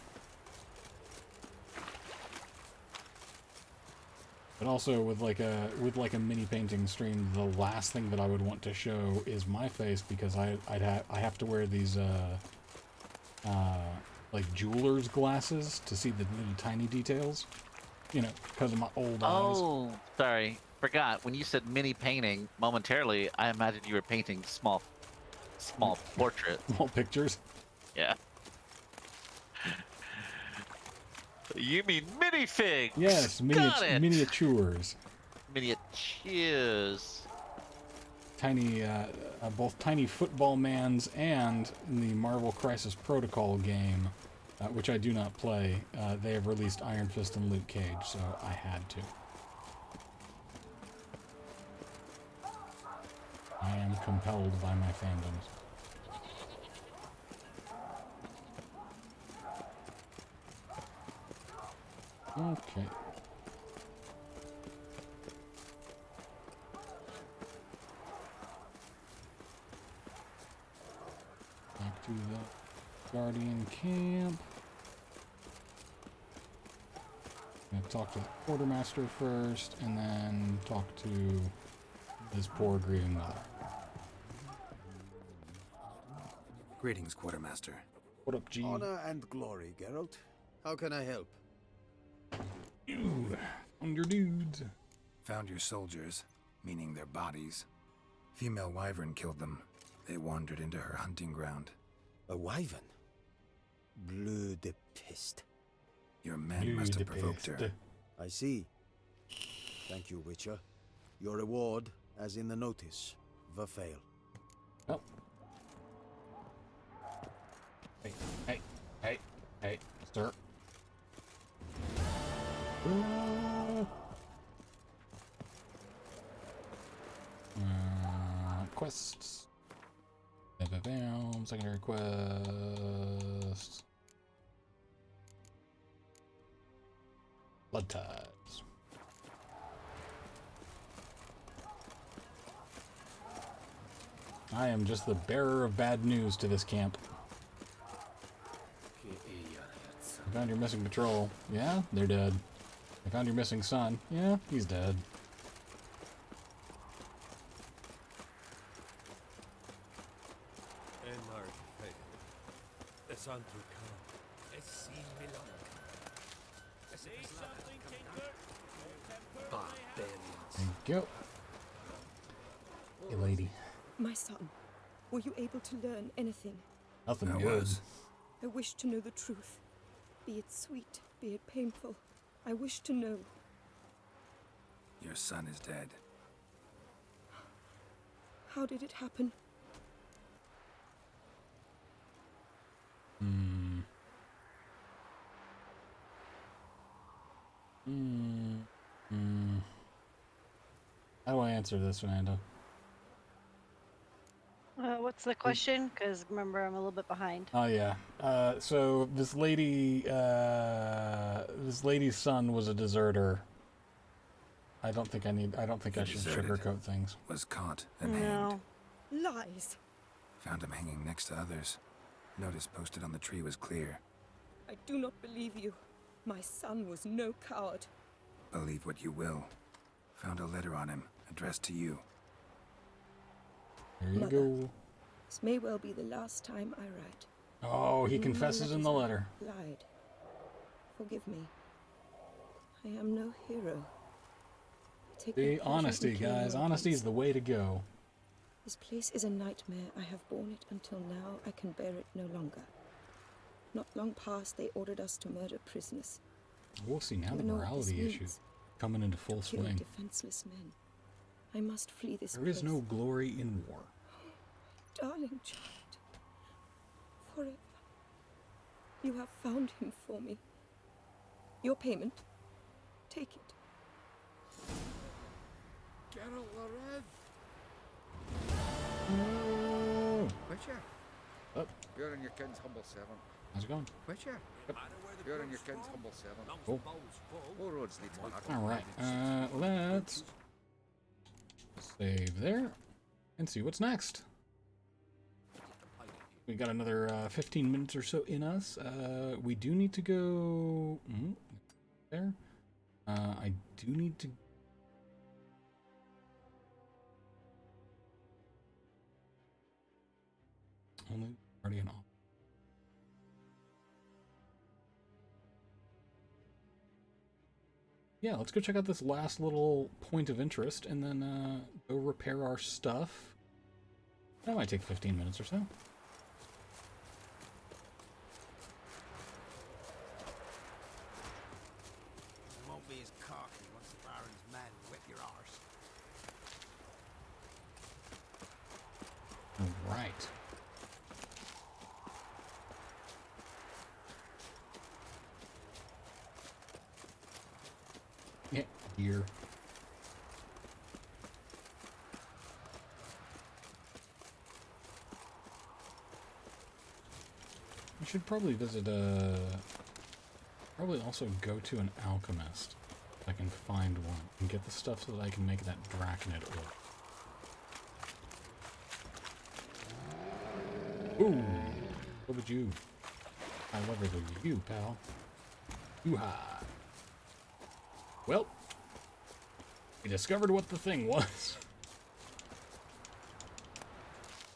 But also, with like a mini painting stream, the last thing that I would want to show is my face, because I have to wear these like jeweler's glasses to see the little tiny details. You know, because of my old eyes. Oh, sorry, forgot. When you said mini painting, momentarily I imagined you were painting small portrait. Small pictures. Yeah. You mean minifigs? Yes, miniatures. Miniatures. Tiny, both tiny football mans and in the Marvel Crisis Protocol game, which I do not play. They have released Iron Fist and Luke Cage, so I had to. I am compelled by my fandoms. Okay. Back to the Guardian camp. I'm gonna talk to the quartermaster first, and then talk to his poor grieving mother. Greetings, Quartermaster. What up, G? Honor and glory, Geralt. How can I help? You, on your dudes. Found your soldiers, meaning their bodies. Female wyvern killed them. They wandered into her hunting ground. A wyvern? Bleu de peste. Your men must have provoked her. I see. Thank you, Witcher. Your reward, as in the notice, Verfail. Oh. Hey, hey, hey, hey, sir. Quests. Secondary quests. Blood ties. I am just the bearer of bad news to this camp. I found your missing patrol. Yeah, they're dead. I found your missing son. Yeah, he's dead. Thank you. Hey, lady. My son, were you able to learn anything? Nothing I good. was. I wish to know the truth. Be it sweet, be it painful. I wish to know. Your son is dead. How did it happen? How do I answer this, Fernando? What's the question? Because remember, I'm a little bit behind. Oh yeah. So this lady's son was a deserter. I don't think I should sugarcoat things. Was caught and hanged. No. Lies. Found him hanging next to others. Notice posted on the tree was clear. I do not believe you. My son was no coward. Believe what you will. Found a letter on him, addressed to you. There you Mother. go. This may well be the last time I write. Oh, he My confesses in the letters letter. Lied. Forgive me. I am no hero. I take no See, pleasure honesty, in killing guys. my Honesty kids. is the way to go. This place is a nightmare. I have borne it until now. I can bear it no longer. Not long past, they ordered us to murder prisoners. We'll see now You the know what this morality issue means. coming into full Kill swing. defenseless men. I must flee this There is place. no glory in war. Darling child. Forever. You have found him for me. Your payment. Take it. Geralt Loren! Witcher, Oh, you're in your king's humble servant. how's it going? Witcher, you're in your king's humble servant. Cool. All roads lead to Markham. All right. Let's save there and see what's next. We got another 15 minutes or so in us. We do need to go there. I do need to. Only guardian off. Yeah, let's go check out this last little point of interest and then go repair our stuff. That might take 15 minutes or so. You won't be as cocky once the Baron's men whip your arse. All right. Yeah, dear. I should probably visit probably also go to an alchemist if I can find one and get the stuff so that I can make that draconid ore. Ooh, what would you? I love it with you, pal. Hoo-ha. Well, we discovered what the thing was.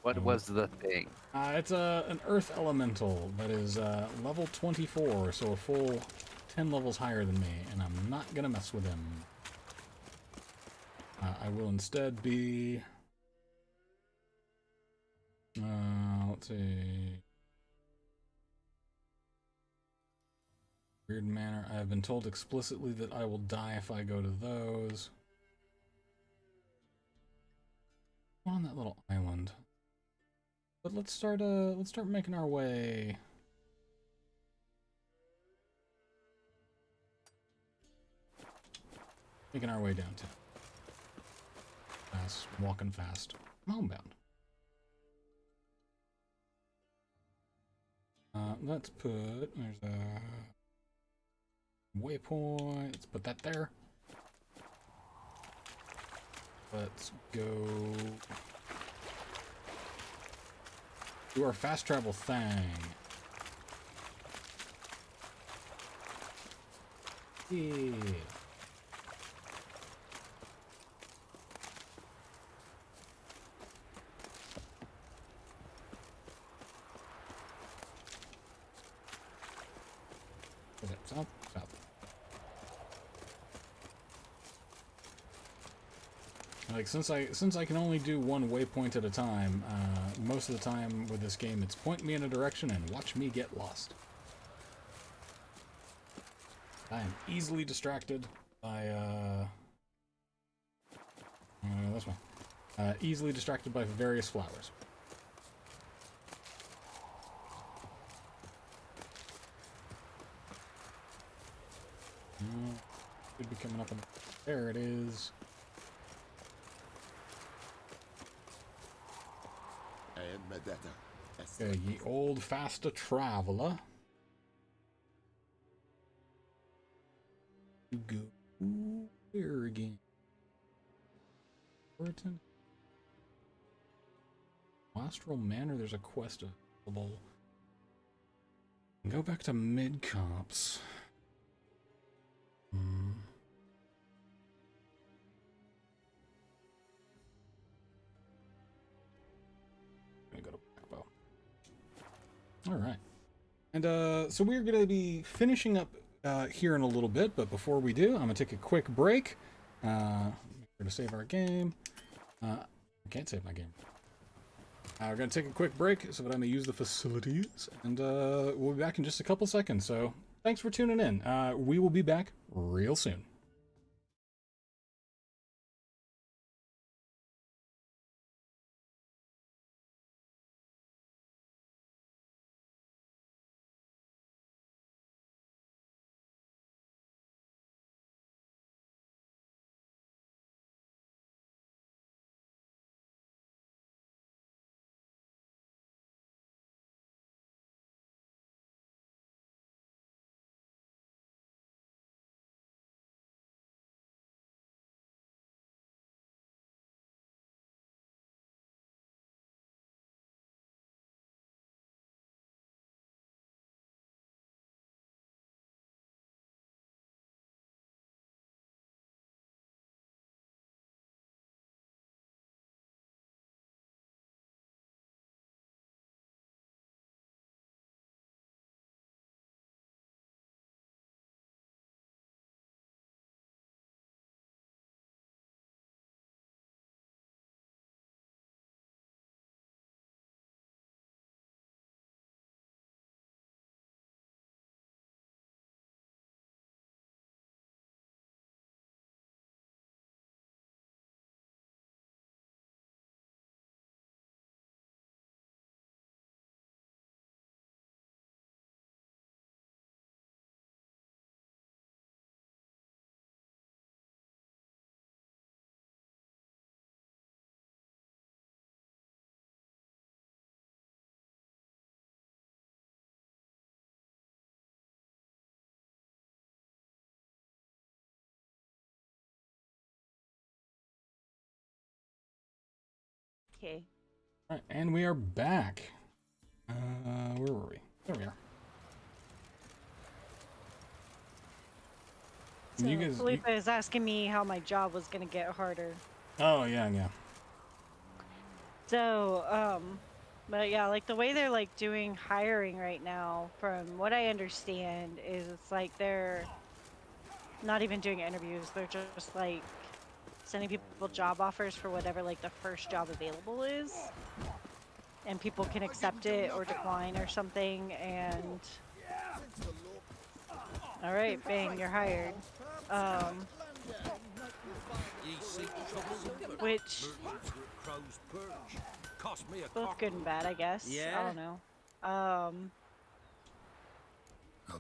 What was the thing? It's an earth elemental that is level 24, so a full 10 levels higher than me, and I'm not gonna mess with him. I will instead be... let's see... Weird manner. I have been told explicitly that I will die if I go to those. On that little island. But let's start making our way Making our way downtown. Fast, walking fast. I'm homebound. Let's put, there's a waypoint. Let's put that there. Let's go do our fast travel thing. Yeah. South, south. Like since I can only do one waypoint at a time, most of the time with this game, it's point me in a direction and watch me get lost. I am easily distracted by that's fine. Easily distracted by various flowers. Should be coming up in there. It is. Okay, ye old faster traveler. Go where again? Burton. Astral Manor. There's a quest available. Go back to Mid-Cops. Gonna go to Blackbow. All right, and so we're gonna be finishing up here in a little bit, but before we do, I'm gonna take a quick break. We're gonna save our game. I can't save my game. We're gonna take a quick break so that I may use the facilities, and we'll be back in just a couple seconds. So thanks for tuning in. We will be back real soon. Okay. All right, and we are back. Where were we? There we are. So You guys, Felipe is asking me how my job was gonna get harder. Oh yeah, yeah. So, but yeah, like the way they're like doing hiring right now, from what I understand, is it's like they're not even doing interviews. They're just like sending people job offers for whatever like the first job available is, and people can accept it or decline or something. And all right, bang, you're hired. Which both good and bad, I guess. I don't know. I'll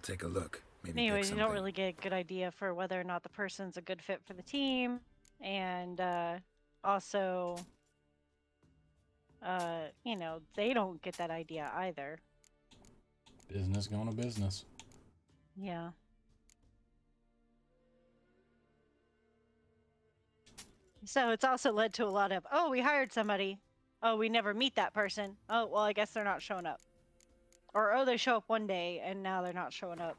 take a look. Maybe pick Anyways, you don't something. really get a good idea for whether or not the person's a good fit for the team, and also, you know, they don't get that idea either. Business going to business. Yeah. So it's also led to a lot of, oh, we hired somebody. Oh, we never meet that person. Oh, well, I guess they're not showing up. Or, oh, they show up one day and now they're not showing up.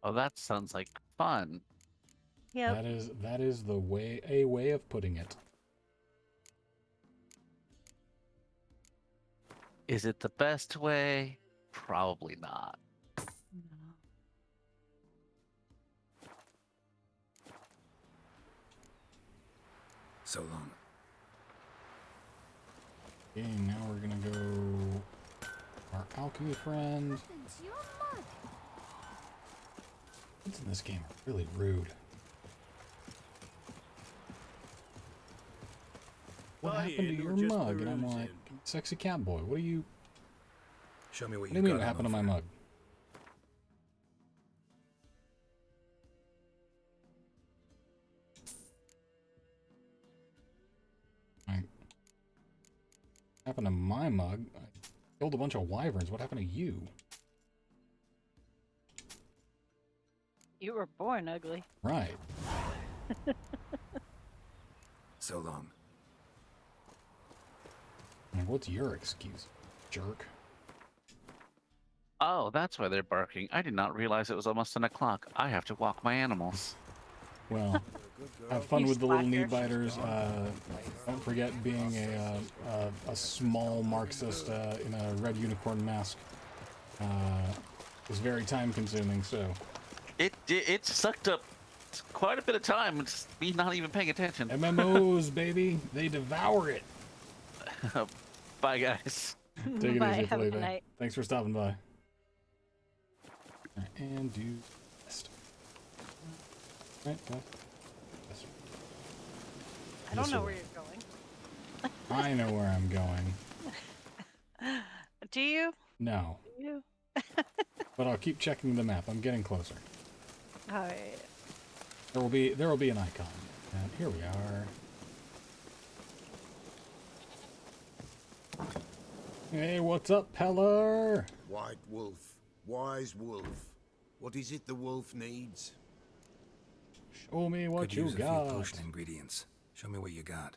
Oh, that sounds like fun. Yep. That is the way, a way of putting it. Is it the best way? Probably not. So long. Okay, now we're gonna go our alchemy friend. Kids in this game are really rude. What happened to your mug? And I'm like, sexy Catboy, what do you... Show me what What you do you mean got what on happened to my offer. mug? What happened to my mug? I killed a bunch of wyverns. What happened to you? You were born ugly. Right. So long. Like, what's your excuse, jerk? Oh, that's why they're barking. I did not realize it was almost 10 o'clock. I have to walk my animals. Well, have fun You with the little slacker. need biters. Don't forget being a small Marxist in a red unicorn mask is very time consuming. So It sucked up quite a bit of time. It's me not even paying attention. MMOs, baby, they devour it. Bye, guys. Take it Bye, easy, have a good Felipe. night. Thanks for stopping by. Alright, and do best. Right, go. Best. I don't This know way. where you're going. I know where I'm going. Do you? No, Do you? but I'll keep checking the map. I'm getting closer. Alright. There will be an icon. And here we are. Hey, what's up, Peller? White wolf, wise wolf. What is it the wolf needs? Show me what Could you use a few got. potion ingredients. Show me what you got.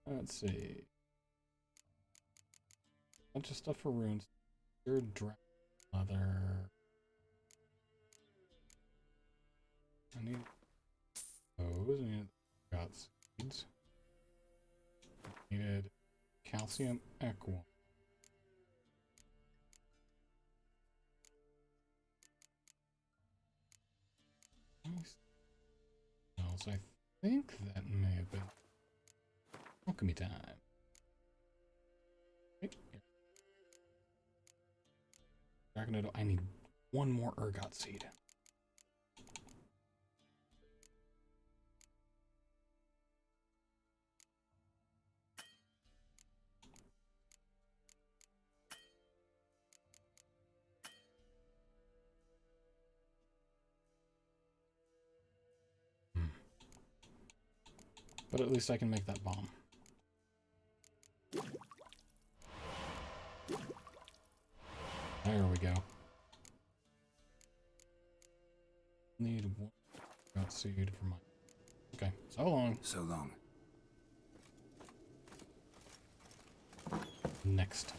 Let's see. Bunch of stuff for runes. Your dragon leather. I need those. I need got seeds. Needed calcium aqua. Else, I think that may have been alchemy time. Right here. Dragon, I need one more ergot seed. But at least I can make that bomb. There we go. Need one ergot seed for my... Okay, so long. So long. Next.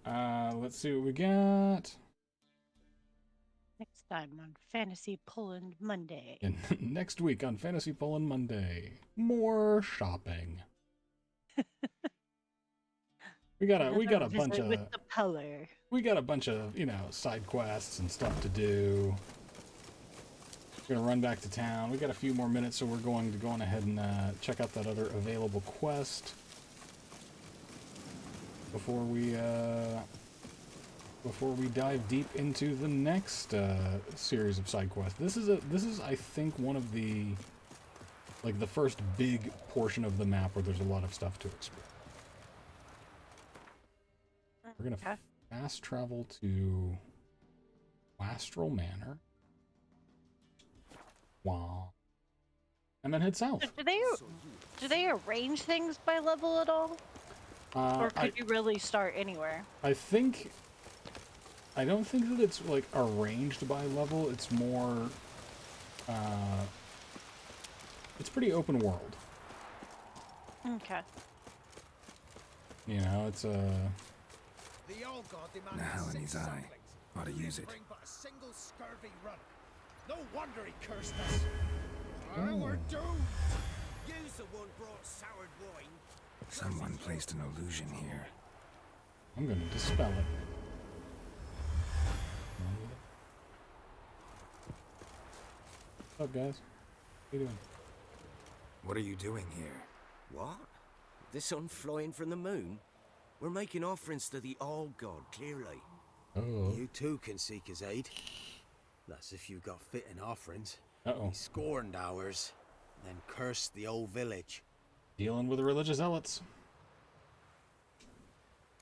Let's see what we got. Next time on Fantasy Poland Monday. And next week on Fantasy Poland Monday, more shopping. we got a Another bunch visit of with the Peller. we got a bunch of, you know, side quests and stuff to do. We're gonna run back to town. We got a few more minutes, so we're going to go on ahead and check out that other available quest before we before we dive deep into the next series of side quests. This is I think one of the the first big portion of the map where there's a lot of stuff to explore. We're gonna fast travel to Astral Manor. Wow. And then head south. Do they arrange things by level at all? Or could you really start anywhere? I don't think that it's like arranged by level. It's more it's pretty open world. Okay. The hell in his eye. Ought to use it. No wonder he cursed us. We're doomed. Use the one brought soured wine. Someone placed an illusion here. I'm gonna dispel it. What's up, guys? What are you doing? What are you doing here? What? The sun flying from the moon? We're making offerings to the All-God, clearly. Oh. You too can seek his aid. That's if you got fitting offerings. Uh-oh. He scorned ours, then cursed the old village. Dealing with the religious zealots.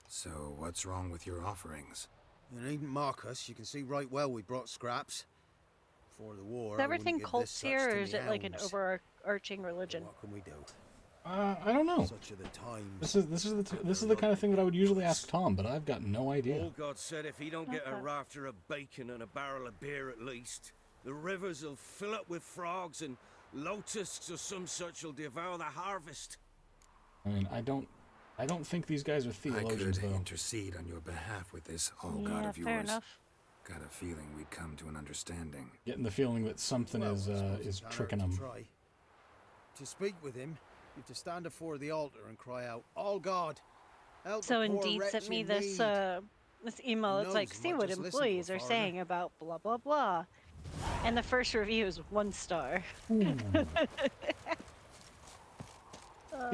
So, what's wrong with your offerings? You needn't mock us. You can see right well we brought scraps. Before the war, Is everything cults here, or is it like an overarching religion? What can we do? I don't know. Such are the times. This is the kind of thing that I would usually ask Tom, but I've got no idea. Old God said if he don't get a rafter of bacon and a barrel of beer at least, the rivers will fill up with frogs and locusts or some such will devour the harvest. I mean, I don't think these guys are theologians, I could though. intercede on your behalf with this all-god of yours. Fair enough. Got a feeling we'd come to an understanding. Getting the feeling that something is tricking them. To speak with him, you have to stand before the altar and cry out, "All God, help So the poor Indeed wretch sent me in this need." this email. It's like, knows, see might what just listen to employees it are farther. saying about blah blah blah, and the first review is 1 star. See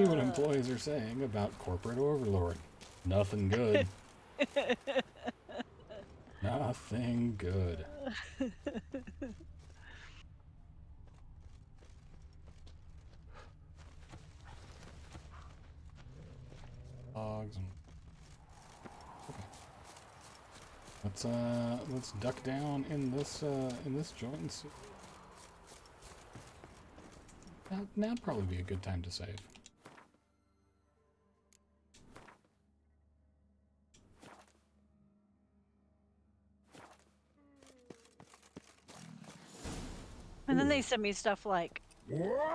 what employees are saying about corporate overlord. Nothing good. Nothing good. Dogs and... Okay. Let's duck down in this joint and see. Now'd probably be a good time to save. And then they send me stuff like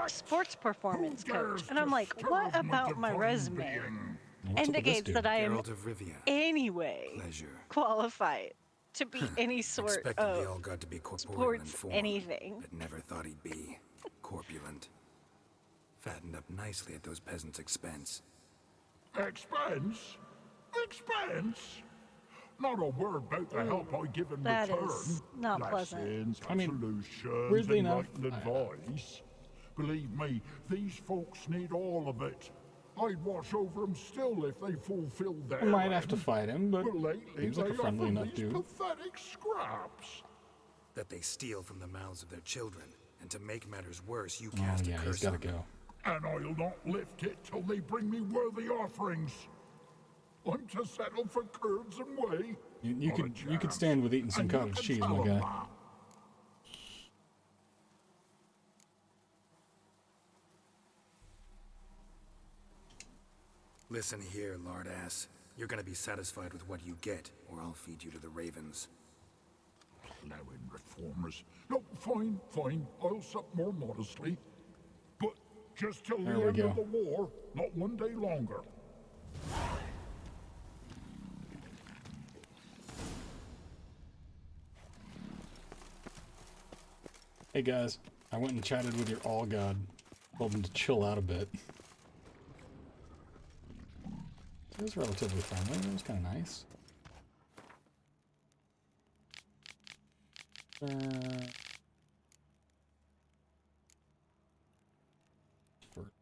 sports performance coach, and I'm like, what about my resume indicates that I am Geralt of Rivia. anyway Pleasure. qualified to be any sort Expected the of all-god to be corporeal in sports form, anything. but never thought he'd be corpulent. Fattened up nicely at those peasants' expense. Expense? Expense? Not a word about the help I give in That return. is not pleasant. Lessons, I mean, solutions, weirdly and enough, advice. Believe me, these folks need all of it. I'd watch over them still if they fulfilled their I might have to end. fight him, but lately seems like a they friendly offer enough these dude. pathetic scraps. That they steal from the mouths of their children, and to make matters worse, you Oh cast a yeah, he's curse gotta on them. go. And I'll not lift it till they bring me worthy offerings. I'm to settle for curds and whey. You Not a could chance. stand with eating some And you cottage can cheese, tell my 'em guy. that. Listen here, lard ass. You're gonna be satisfied with what you get, or I'll feed you to the ravens. Plowing reformers. No, fine, fine. I'll sup more modestly. But just till There the we end go. of the war, not one day longer. Hey guys, I went and chatted with your all god. Told him to chill out a bit. It was relatively friendly. It was kind of nice. For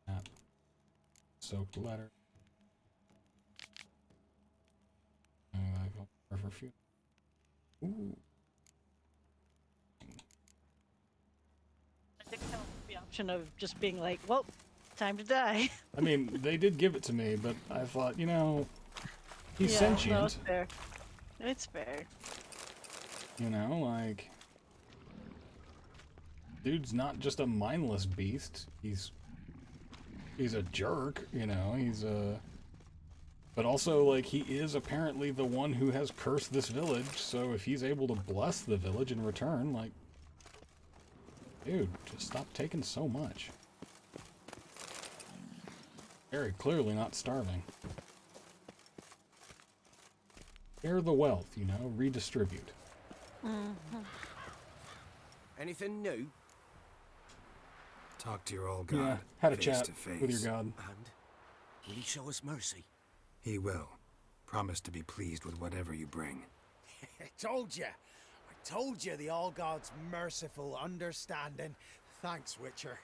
that soaked letter. funeral. Ooh. I think the option of just being like, well, time to die. I mean, they did give it to me, but I thought, you know, he's Yeah, sentient. no, it's fair. It's fair. You know, like, dude's not just a mindless beast. He's a jerk, you know, but also, like, he is apparently the one who has cursed this village, so if he's able to bless the village in return, like, dude, just stop taking so much. Very clearly not starving. Share the wealth, you know, redistribute. Anything new? Talk to your old god. Yeah, had a face chat to face. with your god. And will he show us mercy? He will. Promise to be pleased with whatever you bring. I told you the All God's merciful, understanding. Thanks, Witcher.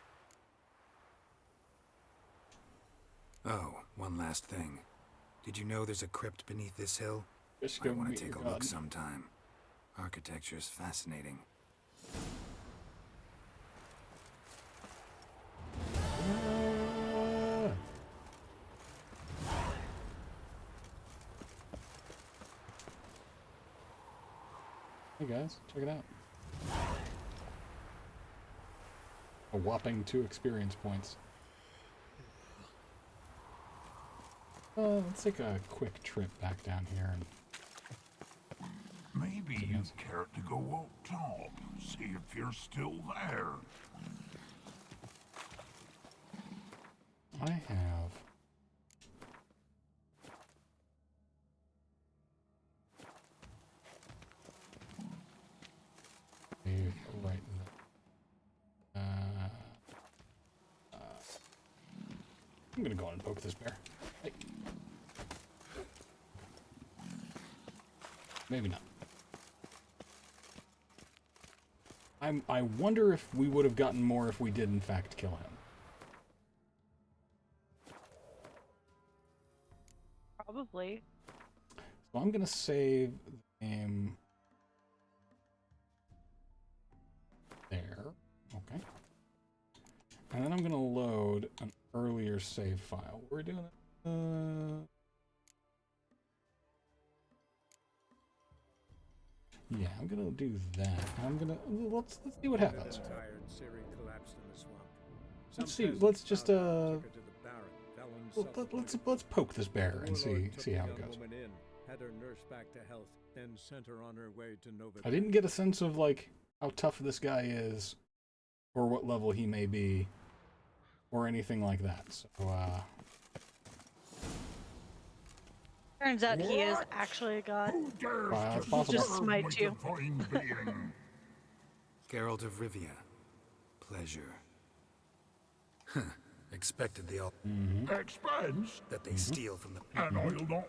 Oh, one last thing. Did you know there's a crypt beneath this hill? Just I go want meet to take your a look god. sometime. Architecture's fascinating. Hey guys, check it out. A whopping 2 experience points. Let's take a quick trip back down here and Maybe you care to go up top, see if you're still there. I have right there. I'm gonna go on and poke this bear. Hey. Maybe not. I wonder if we would have gotten more if we did in fact kill him. Probably. So I'm gonna save the game there. Okay. And then I'm gonna load an earlier save file. We're doing it. Yeah, I'm gonna do that. I'm gonna let's see what happens. Let's see. Let's just let's poke this bear and see how it goes. I didn't get a sense of like how tough this guy is, or what level he may be, or anything like that. So Turns out he is actually a god. it's possible. Just smite you. Geralt of Rivia. Pleasure. Expected the all Expense? that they steal from the And I'll not.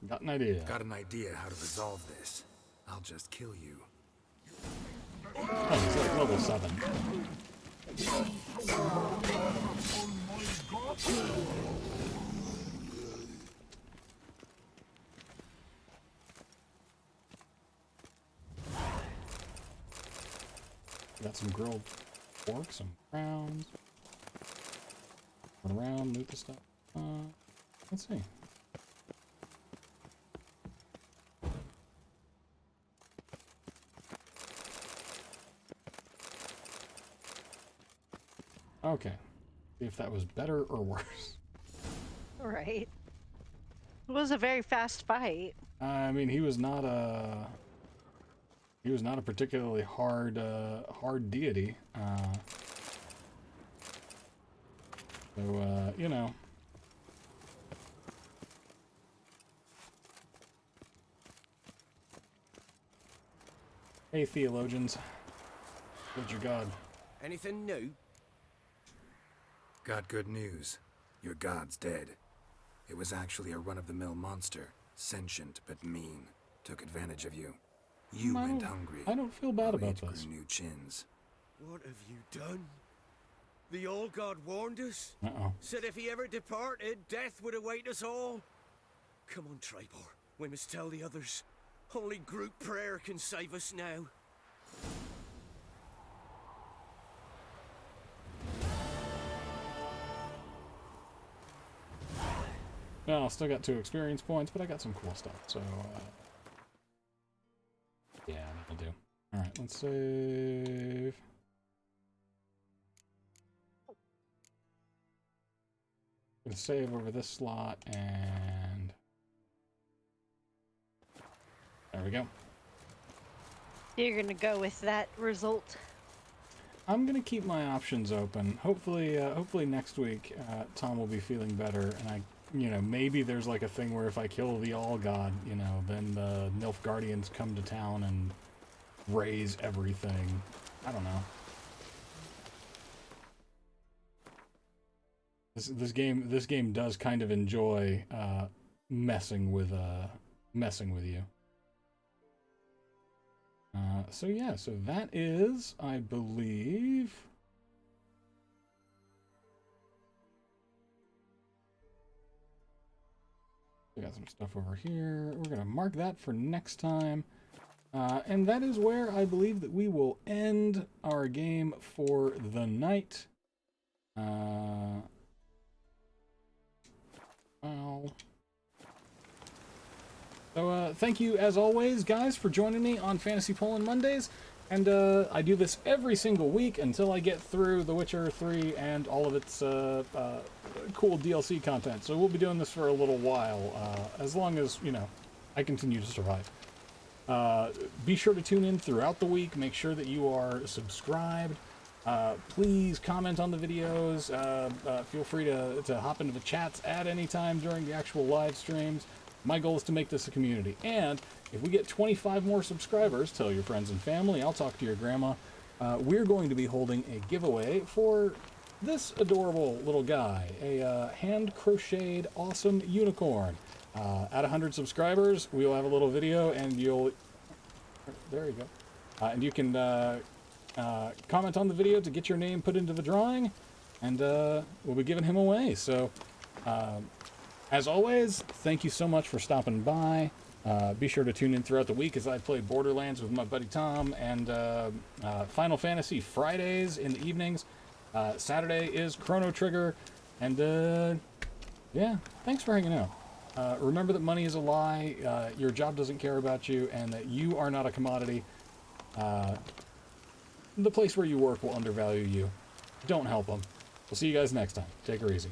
Got an idea. Got an idea how to resolve this. I'll just kill you. Oh, he's like level 7. Got some grilled pork, some crowns. Run around, loot the stuff. Let's see. Okay. See if that was better or worse. Right. It was a very fast fight. I mean, he was not a particularly hard deity. So you know. Hey, theologians. What's your god? Anything new? Got good news. Your god's dead. It was actually a run-of-the-mill monster. Sentient, but mean. Took advantage of you. You went hungry. I don't feel bad about Grew this. new chins. What have you done? The old god warned us. Uh-oh. Said if he ever departed, death would await us all. Come on, Tribor. We must tell the others. Only group prayer can save us now. Well, I still got 2 experience points, but I got some cool stuff, so, yeah, that'll do. Alright, let's save. I'm gonna save over this slot, and there we go. You're gonna go with that result. I'm gonna keep my options open. Hopefully, hopefully next week, Tom will be feeling better, and maybe there's like a thing where if I kill the All God, then the Nilf Guardians come to town and raise everything. I don't know. This game does kind of enjoy messing with you. So yeah, so that is, I believe, we got some stuff over here. We're gonna mark that for next time. And that is where I believe that we will end our game for the night. So thank you, as always, guys, for joining me on Fantasy Poland Mondays. And I do this every single week until I get through The Witcher 3 and all of its cool DLC content. So we'll be doing this for a little while, as long as, I continue to survive. Be sure to tune in throughout the week. Make sure that you are subscribed. Please comment on the videos. Feel free to hop into the chats at any time during the actual live streams. My goal is to make this a community. And if we get 25 more subscribers, tell your friends and family. I'll talk to your grandma. We're going to be holding a giveaway for this adorable little guy, a hand-crocheted awesome unicorn. At 100 subscribers, we will have a little video, and there you go. And you can comment on the video to get your name put into the drawing, and we'll be giving him away. So, as always, thank you so much for stopping by. Be sure to tune in throughout the week as I play Borderlands with my buddy Tom, and Final Fantasy Fridays in the evenings. Saturday is Chrono Trigger, and yeah, thanks for hanging out. Remember that money is a lie, your job doesn't care about you, and that you are not a commodity. The place where you work will undervalue you. Don't help them. We'll see you guys next time. Take her easy.